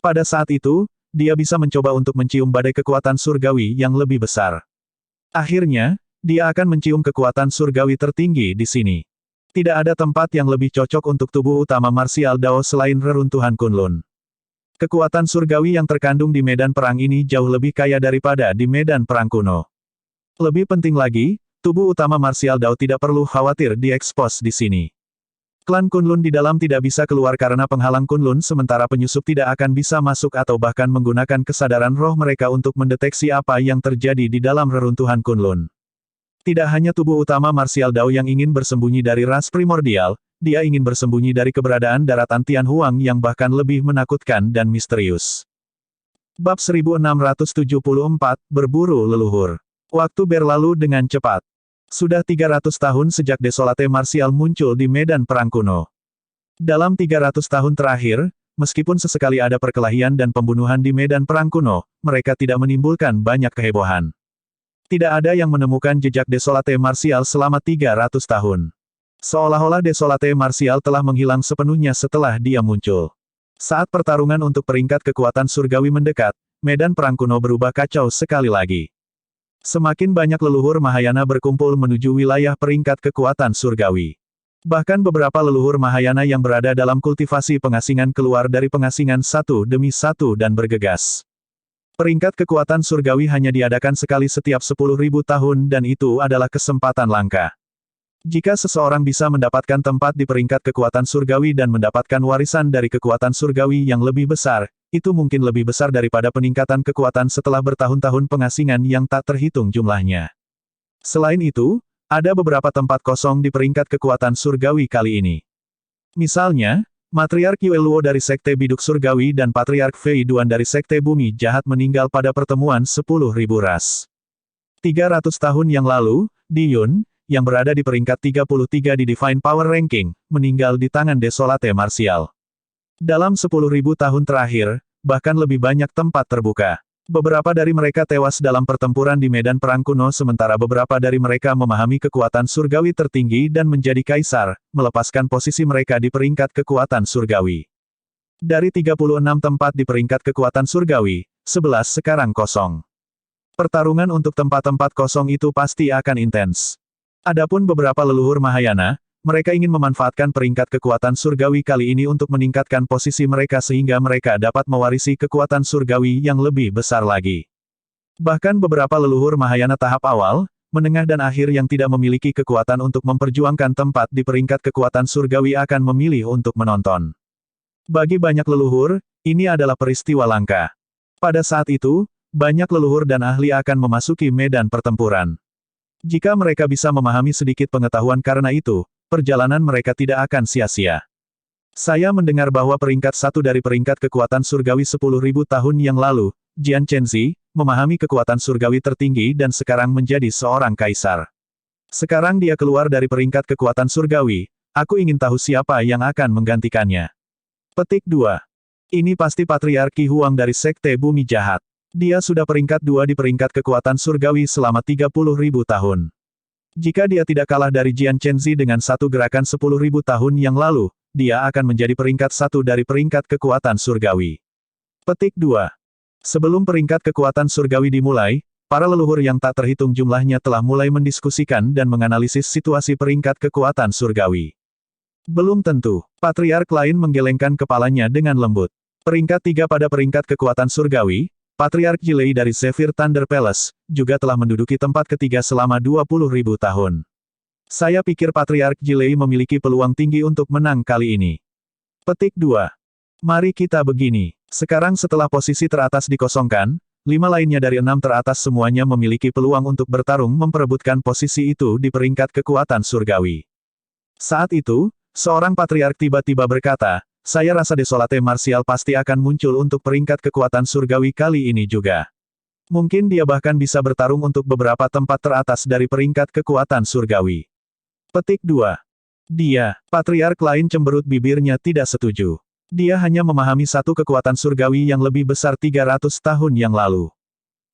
Pada saat itu, dia bisa mencoba untuk mencium badai kekuatan surgawi yang lebih besar. Akhirnya, dia akan mencium kekuatan surgawi tertinggi di sini. Tidak ada tempat yang lebih cocok untuk tubuh utama Martial Dao selain reruntuhan Kunlun. Kekuatan surgawi yang terkandung di medan perang ini jauh lebih kaya daripada di medan perang kuno. Lebih penting lagi, tubuh utama Martial Dao tidak perlu khawatir diekspos di sini. Klan Kunlun di dalam tidak bisa keluar karena penghalang Kunlun sementara penyusup tidak akan bisa masuk atau bahkan menggunakan kesadaran roh mereka untuk mendeteksi apa yang terjadi di dalam reruntuhan Kunlun. Tidak hanya tubuh utama Martial Dao yang ingin bersembunyi dari ras primordial, dia ingin bersembunyi dari keberadaan daratan Tianhuang yang bahkan lebih menakutkan dan misterius. Bab 1674, Berburu Leluhur. Waktu berlalu dengan cepat. Sudah 300 tahun sejak Desolate Martial muncul di medan perang kuno. Dalam 300 tahun terakhir, meskipun sesekali ada perkelahian dan pembunuhan di medan perang kuno, mereka tidak menimbulkan banyak kehebohan. Tidak ada yang menemukan jejak Desolate Martial selama 300 tahun. Seolah-olah Desolate Martial telah menghilang sepenuhnya setelah dia muncul. Saat pertarungan untuk peringkat kekuatan surgawi mendekat, medan perang kuno berubah kacau sekali lagi. Semakin banyak leluhur Mahayana berkumpul menuju wilayah peringkat kekuatan surgawi. Bahkan beberapa leluhur Mahayana yang berada dalam kultivasi pengasingan keluar dari pengasingan satu demi satu dan bergegas. Peringkat kekuatan surgawi hanya diadakan sekali setiap 10.000 tahun dan itu adalah kesempatan langka. Jika seseorang bisa mendapatkan tempat di peringkat kekuatan surgawi dan mendapatkan warisan dari kekuatan surgawi yang lebih besar, itu mungkin lebih besar daripada peningkatan kekuatan setelah bertahun-tahun pengasingan yang tak terhitung jumlahnya. Selain itu, ada beberapa tempat kosong di peringkat kekuatan surgawi kali ini. Misalnya, Matriark Yueluo dari Sekte Biduk Surgawi dan Patriark Fei Duan dari Sekte Bumi Jahat meninggal pada pertemuan 10.000 ras. 300 tahun yang lalu, Di Yun, yang berada di peringkat 33 di Divine Power Ranking, meninggal di tangan Desolate Martial. Dalam 10.000 tahun terakhir, bahkan lebih banyak tempat terbuka. Beberapa dari mereka tewas dalam pertempuran di medan perang kuno sementara beberapa dari mereka memahami kekuatan surgawi tertinggi dan menjadi kaisar, melepaskan posisi mereka di peringkat kekuatan surgawi. Dari 36 tempat di peringkat kekuatan surgawi, 11 sekarang kosong. Pertarungan untuk tempat-tempat kosong itu pasti akan intens. Adapun beberapa leluhur Mahayana, mereka ingin memanfaatkan peringkat kekuatan surgawi kali ini untuk meningkatkan posisi mereka sehingga mereka dapat mewarisi kekuatan surgawi yang lebih besar lagi. Bahkan beberapa leluhur Mahayana tahap awal, menengah dan akhir yang tidak memiliki kekuatan untuk memperjuangkan tempat di peringkat kekuatan surgawi akan memilih untuk menonton. Bagi banyak leluhur, ini adalah peristiwa langka. Pada saat itu, banyak leluhur dan ahli akan memasuki medan pertempuran. Jika mereka bisa memahami sedikit pengetahuan karena itu, perjalanan mereka tidak akan sia-sia. Saya mendengar bahwa peringkat satu dari peringkat kekuatan surgawi 10.000 tahun yang lalu, Jian Chenzi, memahami kekuatan surgawi tertinggi dan sekarang menjadi seorang kaisar. Sekarang dia keluar dari peringkat kekuatan surgawi, aku ingin tahu siapa yang akan menggantikannya. Petik 2. Ini pasti Patriark Qi Huang dari Sekte Bumi Jahat. Dia sudah peringkat 2 di peringkat kekuatan surgawi selama 30.000 tahun. Jika dia tidak kalah dari Jian Chenzi dengan satu gerakan 10.000 tahun yang lalu, dia akan menjadi peringkat 1 dari peringkat kekuatan surgawi. Petik 2. Sebelum peringkat kekuatan surgawi dimulai, para leluhur yang tak terhitung jumlahnya telah mulai mendiskusikan dan menganalisis situasi peringkat kekuatan surgawi. Belum tentu. Patriark lain menggelengkan kepalanya dengan lembut. Peringkat 3 pada peringkat kekuatan surgawi, Patriark Jilei dari Zephyr Thunder Palace, juga telah menduduki tempat ketiga selama 20.000 tahun. Saya pikir Patriark Jilei memiliki peluang tinggi untuk menang kali ini. Petik 2. Mari kita begini. Sekarang setelah posisi teratas dikosongkan, 5 lainnya dari 6 teratas semuanya memiliki peluang untuk bertarung memperebutkan posisi itu di peringkat kekuatan surgawi. Saat itu, seorang Patriark tiba-tiba berkata, saya rasa Desolate Martial pasti akan muncul untuk peringkat kekuatan surgawi kali ini juga. Mungkin dia bahkan bisa bertarung untuk beberapa tempat teratas dari peringkat kekuatan surgawi. Petik 2. Dia, Patriark lain cemberut bibirnya tidak setuju. Dia hanya memahami satu kekuatan surgawi yang lebih besar 300 tahun yang lalu.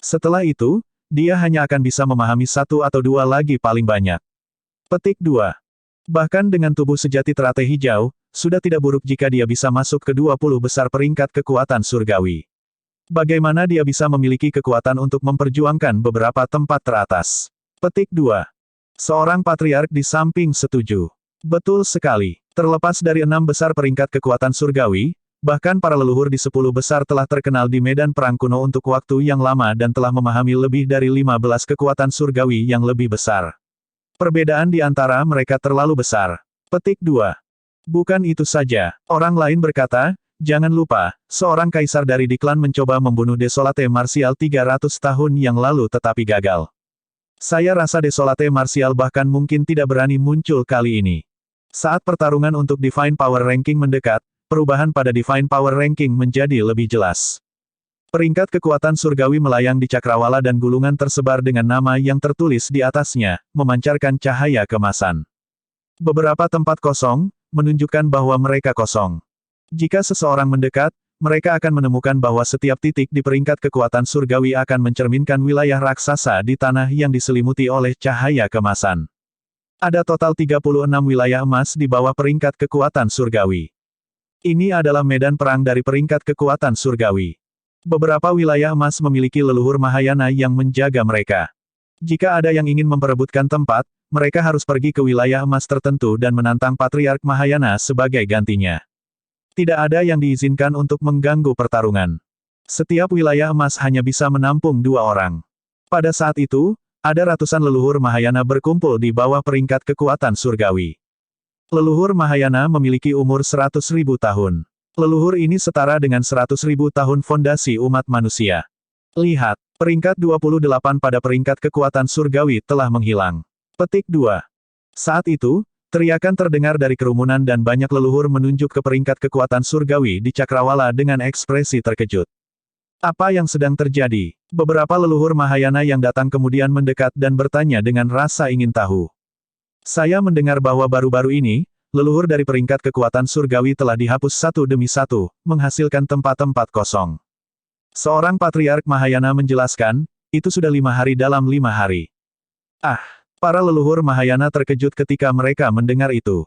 Setelah itu, dia hanya akan bisa memahami satu atau dua lagi paling banyak. Petik 2. Bahkan dengan tubuh sejati teratai hijau, sudah tidak buruk jika dia bisa masuk ke 20 besar peringkat kekuatan surgawi. Bagaimana dia bisa memiliki kekuatan untuk memperjuangkan beberapa tempat teratas? Petik 2. Seorang patriark di samping setuju. Betul sekali. Terlepas dari 6 besar peringkat kekuatan surgawi, bahkan para leluhur di 10 besar telah terkenal di medan perang kuno untuk waktu yang lama dan telah memahami lebih dari 15 kekuatan surgawi yang lebih besar. Perbedaan di antara mereka terlalu besar. Petik 2. Bukan itu saja, orang lain berkata, jangan lupa, seorang kaisar dari Diklan mencoba membunuh Desolate Martial 300 tahun yang lalu tetapi gagal. Saya rasa Desolate Martial bahkan mungkin tidak berani muncul kali ini. Saat pertarungan untuk Divine Power Ranking mendekat, perubahan pada Divine Power Ranking menjadi lebih jelas. Peringkat kekuatan surgawi melayang di cakrawala dan gulungan tersebar dengan nama yang tertulis di atasnya, memancarkan cahaya kemasan. Beberapa tempat kosong, menunjukkan bahwa mereka kosong. Jika seseorang mendekat, mereka akan menemukan bahwa setiap titik di peringkat kekuatan surgawi akan mencerminkan wilayah raksasa di tanah yang diselimuti oleh cahaya kemasan. Ada total 36 wilayah emas di bawah peringkat kekuatan surgawi. Ini adalah medan perang dari peringkat kekuatan surgawi. Beberapa wilayah emas memiliki leluhur Mahayana yang menjaga mereka. Jika ada yang ingin memperebutkan tempat, mereka harus pergi ke wilayah emas tertentu dan menantang Patriark Mahayana sebagai gantinya. Tidak ada yang diizinkan untuk mengganggu pertarungan. Setiap wilayah emas hanya bisa menampung 2 orang. Pada saat itu, ada ratusan leluhur Mahayana berkumpul di bawah peringkat kekuatan surgawi. Leluhur Mahayana memiliki umur 100.000 tahun. Leluhur ini setara dengan 100.000 tahun fondasi umat manusia. Lihat, peringkat 28 pada peringkat kekuatan surgawi telah menghilang. Petik 2. Saat itu, teriakan terdengar dari kerumunan dan banyak leluhur menunjuk ke peringkat kekuatan surgawi di cakrawala dengan ekspresi terkejut. Apa yang sedang terjadi? Beberapa leluhur Mahayana yang datang kemudian mendekat dan bertanya dengan rasa ingin tahu. Saya mendengar bahwa baru-baru ini, leluhur dari peringkat kekuatan surgawi telah dihapus satu demi satu, menghasilkan tempat-tempat kosong. Seorang Patriark Mahayana menjelaskan, itu sudah 5 hari dalam 5 hari. Ah, para leluhur Mahayana terkejut ketika mereka mendengar itu.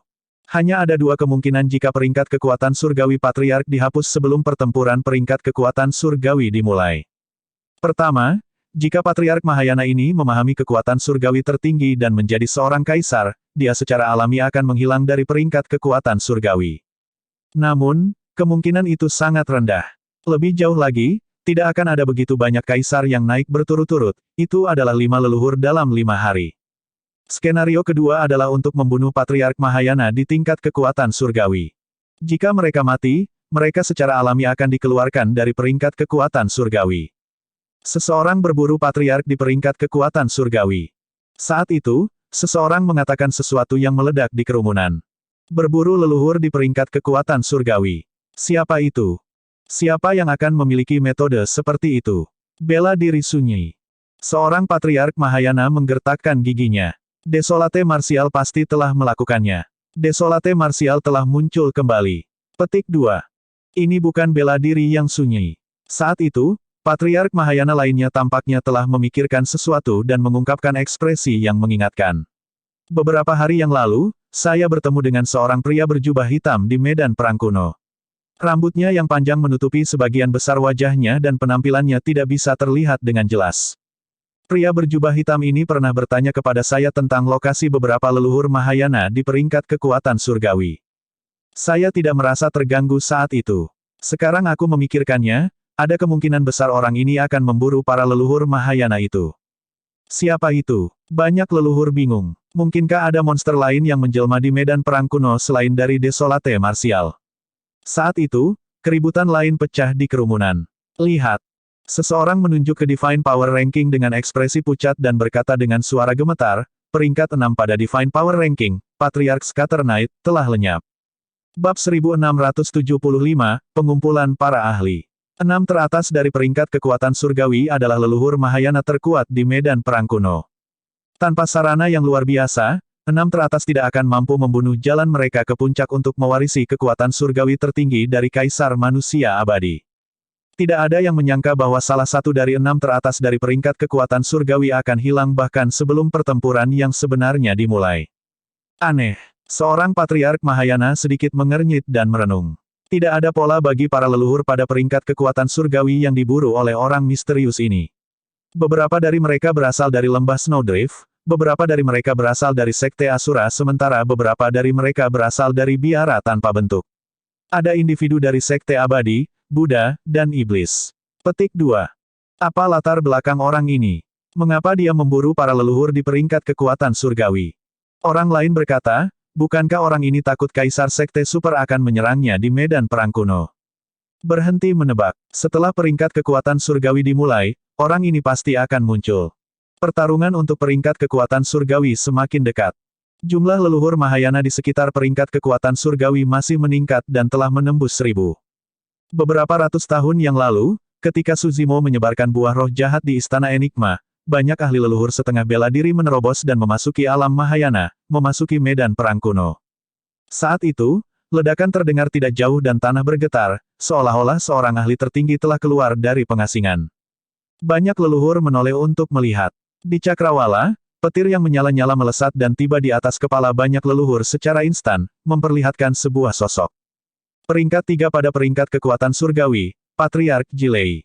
Hanya ada 2 kemungkinan jika peringkat kekuatan surgawi Patriark dihapus sebelum pertempuran peringkat kekuatan surgawi dimulai. Pertama, jika Patriark Mahayana ini memahami kekuatan surgawi tertinggi dan menjadi seorang kaisar, dia secara alami akan menghilang dari peringkat kekuatan surgawi. Namun, kemungkinan itu sangat rendah. Lebih jauh lagi, tidak akan ada begitu banyak kaisar yang naik berturut-turut, itu adalah 5 leluhur dalam 5 hari. Skenario kedua adalah untuk membunuh Patriark Mahayana di tingkat kekuatan surgawi. Jika mereka mati, mereka secara alami akan dikeluarkan dari peringkat kekuatan surgawi. Seseorang berburu Patriark di peringkat kekuatan surgawi. Saat itu, seseorang mengatakan sesuatu yang meledak di kerumunan. Berburu leluhur di peringkat kekuatan surgawi. Siapa itu? Siapa yang akan memiliki metode seperti itu? Bela diri sunyi. Seorang Patriark Mahayana menggertakkan giginya. Desolate Martial pasti telah melakukannya. Desolate Martial telah muncul kembali. Petik 2. Ini bukan bela diri yang sunyi. Saat itu, Patriark Mahayana lainnya tampaknya telah memikirkan sesuatu dan mengungkapkan ekspresi yang mengingatkan. Beberapa hari yang lalu, saya bertemu dengan seorang pria berjubah hitam di medan perang kuno. Rambutnya yang panjang menutupi sebagian besar wajahnya dan penampilannya tidak bisa terlihat dengan jelas. Pria berjubah hitam ini pernah bertanya kepada saya tentang lokasi beberapa leluhur Mahayana di peringkat kekuatan surgawi. Saya tidak merasa terganggu saat itu. Sekarang aku memikirkannya, ada kemungkinan besar orang ini akan memburu para leluhur Mahayana itu. Siapa itu? Banyak leluhur bingung. Mungkinkah ada monster lain yang menjelma di medan perang kuno selain dari Desolate Martial? Saat itu, keributan lain pecah di kerumunan. Lihat. Seseorang menunjuk ke Divine Power Ranking dengan ekspresi pucat dan berkata dengan suara gemetar, peringkat 6 pada Divine Power Ranking, Patriarch Scatter Knight, telah lenyap. Bab 1675, Pengumpulan Para Ahli. 6 teratas dari peringkat kekuatan surgawi adalah leluhur Mahayana terkuat di medan perang kuno. Tanpa sarana yang luar biasa, 6 teratas tidak akan mampu membunuh jalan mereka ke puncak untuk mewarisi kekuatan surgawi tertinggi dari Kaisar Manusia Abadi. Tidak ada yang menyangka bahwa salah satu dari 6 teratas dari peringkat kekuatan surgawi akan hilang bahkan sebelum pertempuran yang sebenarnya dimulai. Aneh. Seorang Patriark Mahayana sedikit mengernyit dan merenung. Tidak ada pola bagi para leluhur pada peringkat kekuatan surgawi yang diburu oleh orang misterius ini. Beberapa dari mereka berasal dari lembah Snowdrift, beberapa dari mereka berasal dari Sekte Asura sementara beberapa dari mereka berasal dari biara tanpa bentuk. Ada individu dari Sekte Abadi, Buddha, dan Iblis. Petik 2. Apa latar belakang orang ini? Mengapa dia memburu para leluhur di peringkat kekuatan surgawi? Orang lain berkata, bukankah orang ini takut Kaisar Sekte Super akan menyerangnya di medan perang kuno? Berhenti menebak. Setelah peringkat kekuatan surgawi dimulai, orang ini pasti akan muncul. Pertarungan untuk peringkat kekuatan surgawi semakin dekat. Jumlah leluhur Mahayana di sekitar peringkat kekuatan surgawi masih meningkat dan telah menembus 1000. Beberapa ratus tahun yang lalu, ketika Suzimo menyebarkan buah roh jahat di Istana Enigma, banyak ahli leluhur setengah bela diri menerobos dan memasuki alam Mahayana, memasuki medan perang kuno. Saat itu, ledakan terdengar tidak jauh dan tanah bergetar, seolah-olah seorang ahli tertinggi telah keluar dari pengasingan. Banyak leluhur menoleh untuk melihat. Di Cakrawala, petir yang menyala-nyala melesat dan tiba di atas kepala banyak leluhur secara instan, memperlihatkan sebuah sosok. Peringkat 3 pada peringkat kekuatan surgawi, Patriark Jilei.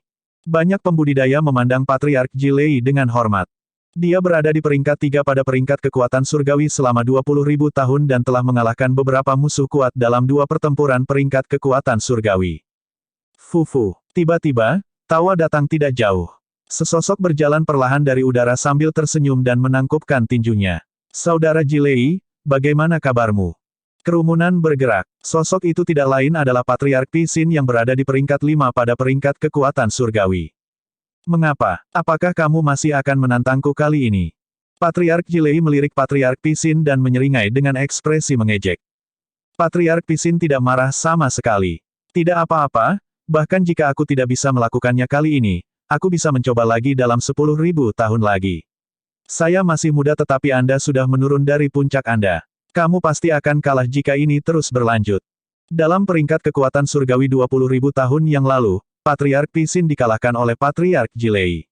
Banyak pembudidaya memandang Patriark Jilei dengan hormat. Dia berada di peringkat 3 pada peringkat kekuatan surgawi selama 20.000 tahun dan telah mengalahkan beberapa musuh kuat dalam 2 pertempuran peringkat kekuatan surgawi. Fufu. Tiba-tiba, tawa datang tidak jauh. Sesosok berjalan perlahan dari udara sambil tersenyum dan menangkupkan tinjunya. Saudara Jilei, bagaimana kabarmu? Kerumunan bergerak. Sosok itu tidak lain adalah Patriark Pisin yang berada di peringkat 5 pada peringkat kekuatan surgawi. Mengapa? Apakah kamu masih akan menantangku kali ini? Patriark Jilei melirik Patriark Pisin dan menyeringai dengan ekspresi mengejek. Patriark Pisin tidak marah sama sekali. Tidak apa-apa, bahkan jika aku tidak bisa melakukannya kali ini, aku bisa mencoba lagi dalam 10.000 tahun lagi. Saya masih muda tetapi Anda sudah menurun dari puncak Anda. Kamu pasti akan kalah jika ini terus berlanjut. Dalam peringkat kekuatan surgawi 20.000 tahun yang lalu, Patriark Pisin dikalahkan oleh Patriark Jilei.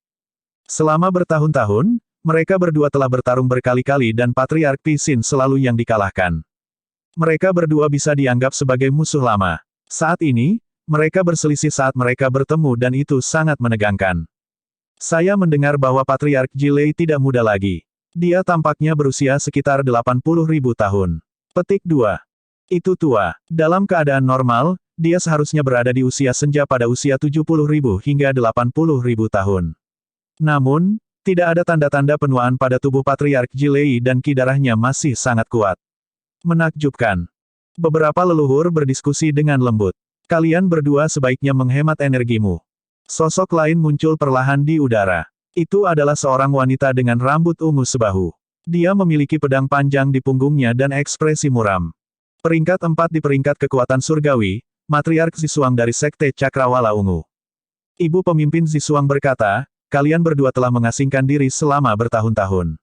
Selama bertahun-tahun, mereka berdua telah bertarung berkali-kali dan Patriark Pisin selalu yang dikalahkan. Mereka berdua bisa dianggap sebagai musuh lama. Saat ini, mereka berselisih saat mereka bertemu dan itu sangat menegangkan. Saya mendengar bahwa Patriark Jilei tidak muda lagi. Dia tampaknya berusia sekitar 80.000 tahun. Petik 2. Itu tua. Dalam keadaan normal, dia seharusnya berada di usia senja pada usia 70.000 hingga 80.000 tahun. Namun, tidak ada tanda-tanda penuaan pada tubuh Patriark Jilei dan ki darahnya masih sangat kuat. Menakjubkan. Beberapa leluhur berdiskusi dengan lembut. Kalian berdua sebaiknya menghemat energimu. Sosok lain muncul perlahan di udara. Itu adalah seorang wanita dengan rambut ungu sebahu. Dia memiliki pedang panjang di punggungnya dan ekspresi muram. Peringkat 4 di peringkat kekuatan surgawi, Matriark Zisuang dari Sekte Cakrawala Ungu. Ibu pemimpin Zisuang berkata, kalian berdua telah mengasingkan diri selama bertahun-tahun.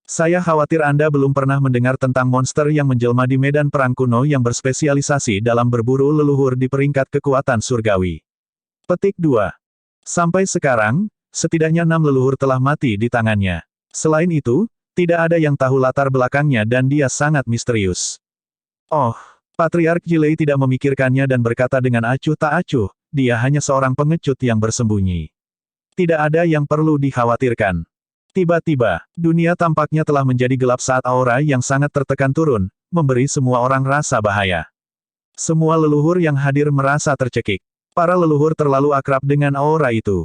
Saya khawatir Anda belum pernah mendengar tentang monster yang menjelma di medan perang kuno yang berspesialisasi dalam berburu leluhur di peringkat kekuatan surgawi. Petik 2. Sampai sekarang, setidaknya 6 leluhur telah mati di tangannya. Selain itu, tidak ada yang tahu latar belakangnya dan dia sangat misterius. Oh, Patriark Jilei tidak memikirkannya dan berkata dengan acuh tak acuh, dia hanya seorang pengecut yang bersembunyi. Tidak ada yang perlu dikhawatirkan. Tiba-tiba, dunia tampaknya telah menjadi gelap saat aura yang sangat tertekan turun, memberi semua orang rasa bahaya. Semua leluhur yang hadir merasa tercekik. Para leluhur terlalu akrab dengan aura itu.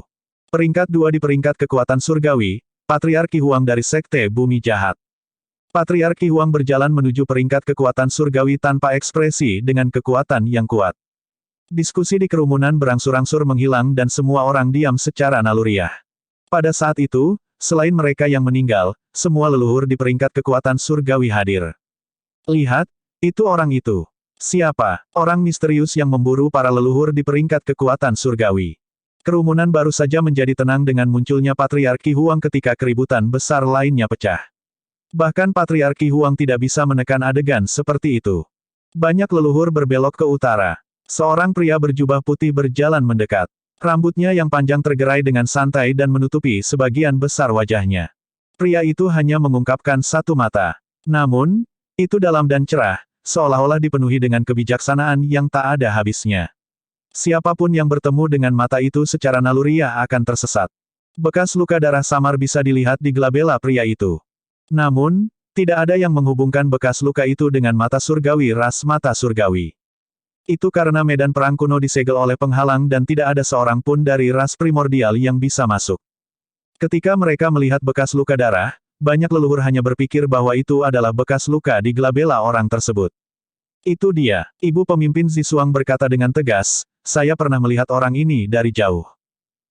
Peringkat 2 di peringkat kekuatan surgawi, Patriark Qi Huang dari Sekte Bumi Jahat. Patriark Qi Huang berjalan menuju peringkat kekuatan surgawi tanpa ekspresi dengan kekuatan yang kuat. Diskusi di kerumunan berangsur-angsur menghilang dan semua orang diam secara naluriah. Pada saat itu, selain mereka yang meninggal, semua leluhur di peringkat kekuatan surgawi hadir. Lihat, itu orang itu. Siapa? Orang misterius yang memburu para leluhur di peringkat kekuatan surgawi. Kerumunan baru saja menjadi tenang dengan munculnya Patriark Qi Huang ketika keributan besar lainnya pecah. Bahkan Patriark Qi Huang tidak bisa menekan adegan seperti itu. Banyak leluhur berbelok ke utara. Seorang pria berjubah putih berjalan mendekat. Rambutnya yang panjang tergerai dengan santai dan menutupi sebagian besar wajahnya. Pria itu hanya mengungkapkan satu mata. Namun, itu dalam dan cerah, seolah-olah dipenuhi dengan kebijaksanaan yang tak ada habisnya. Siapapun yang bertemu dengan mata itu secara naluriah akan tersesat. Bekas luka darah samar bisa dilihat di glabela pria itu. Namun, tidak ada yang menghubungkan bekas luka itu dengan mata surgawi ras mata surgawi. Itu karena medan perang kuno disegel oleh penghalang dan tidak ada seorang pun dari ras primordial yang bisa masuk. Ketika mereka melihat bekas luka darah, banyak leluhur hanya berpikir bahwa itu adalah bekas luka di glabela orang tersebut. Itu dia, ibu pemimpin Zisuang berkata dengan tegas, saya pernah melihat orang ini dari jauh.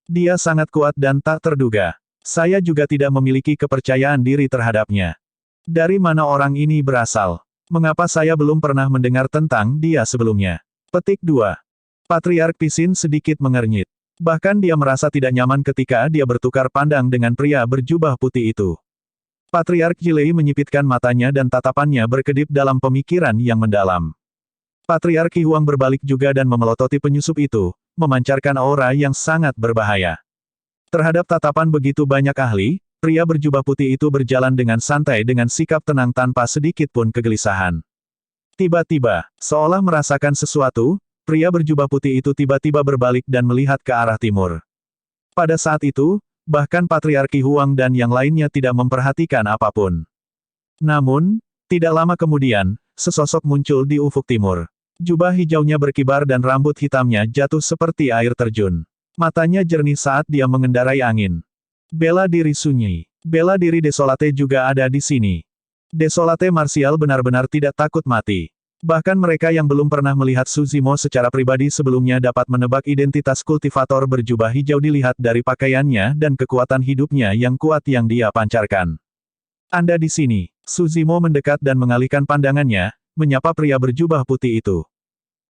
Dia sangat kuat dan tak terduga. Saya juga tidak memiliki kepercayaan diri terhadapnya. Dari mana orang ini berasal? Mengapa saya belum pernah mendengar tentang dia sebelumnya? Petik 2. Patriark Pisin sedikit mengernyit. Bahkan dia merasa tidak nyaman ketika dia bertukar pandang dengan pria berjubah putih itu. Patriark Jilei menyipitkan matanya dan tatapannya berkedip dalam pemikiran yang mendalam. Patriark Qi Huang berbalik juga dan memelototi penyusup itu, memancarkan aura yang sangat berbahaya. Terhadap tatapan begitu banyak ahli, pria berjubah putih itu berjalan dengan santai dengan sikap tenang tanpa sedikit pun kegelisahan. Tiba-tiba, seolah merasakan sesuatu, pria berjubah putih itu tiba-tiba berbalik dan melihat ke arah timur. Pada saat itu, bahkan Patriark Qi Huang dan yang lainnya tidak memperhatikan apapun. Namun, tidak lama kemudian, sesosok muncul di ufuk timur. Jubah hijaunya berkibar dan rambut hitamnya jatuh seperti air terjun. Matanya jernih saat dia mengendarai angin. Bela diri sunyi. Bela diri Desolate juga ada di sini. Desolate marsial benar-benar tidak takut mati. Bahkan mereka yang belum pernah melihat Suzimo secara pribadi sebelumnya dapat menebak identitas kultivator berjubah hijau dilihat dari pakaiannya dan kekuatan hidupnya yang kuat yang dia pancarkan. Anda di sini. Suzimo mendekat dan mengalihkan pandangannya, menyapa pria berjubah putih itu.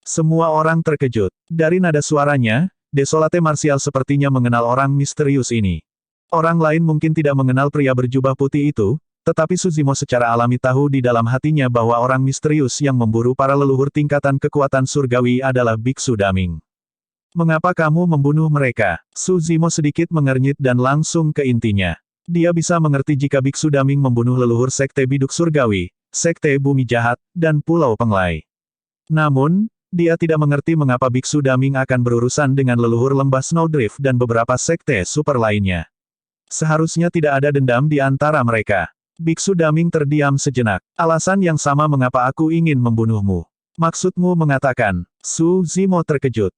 Semua orang terkejut. Dari nada suaranya, Desolate marsial sepertinya mengenal orang misterius ini. Orang lain mungkin tidak mengenal pria berjubah putih itu, tetapi Suzimo secara alami tahu di dalam hatinya bahwa orang misterius yang memburu para leluhur tingkatan kekuatan surgawi adalah Biksu Daming. Mengapa kamu membunuh mereka? Su Zimo sedikit mengernyit dan langsung ke intinya. Dia bisa mengerti jika Biksu Daming membunuh leluhur Sekte Biduk Surgawi, Sekte Bumi Jahat, dan Pulau Penglai. Namun, dia tidak mengerti mengapa Biksu Daming akan berurusan dengan leluhur lembah Snowdrift dan beberapa sekte super lainnya. Seharusnya tidak ada dendam di antara mereka. Biksu Daming terdiam sejenak. Alasan yang sama mengapa aku ingin membunuhmu. Maksudmu mengatakan, Su Zimo terkejut.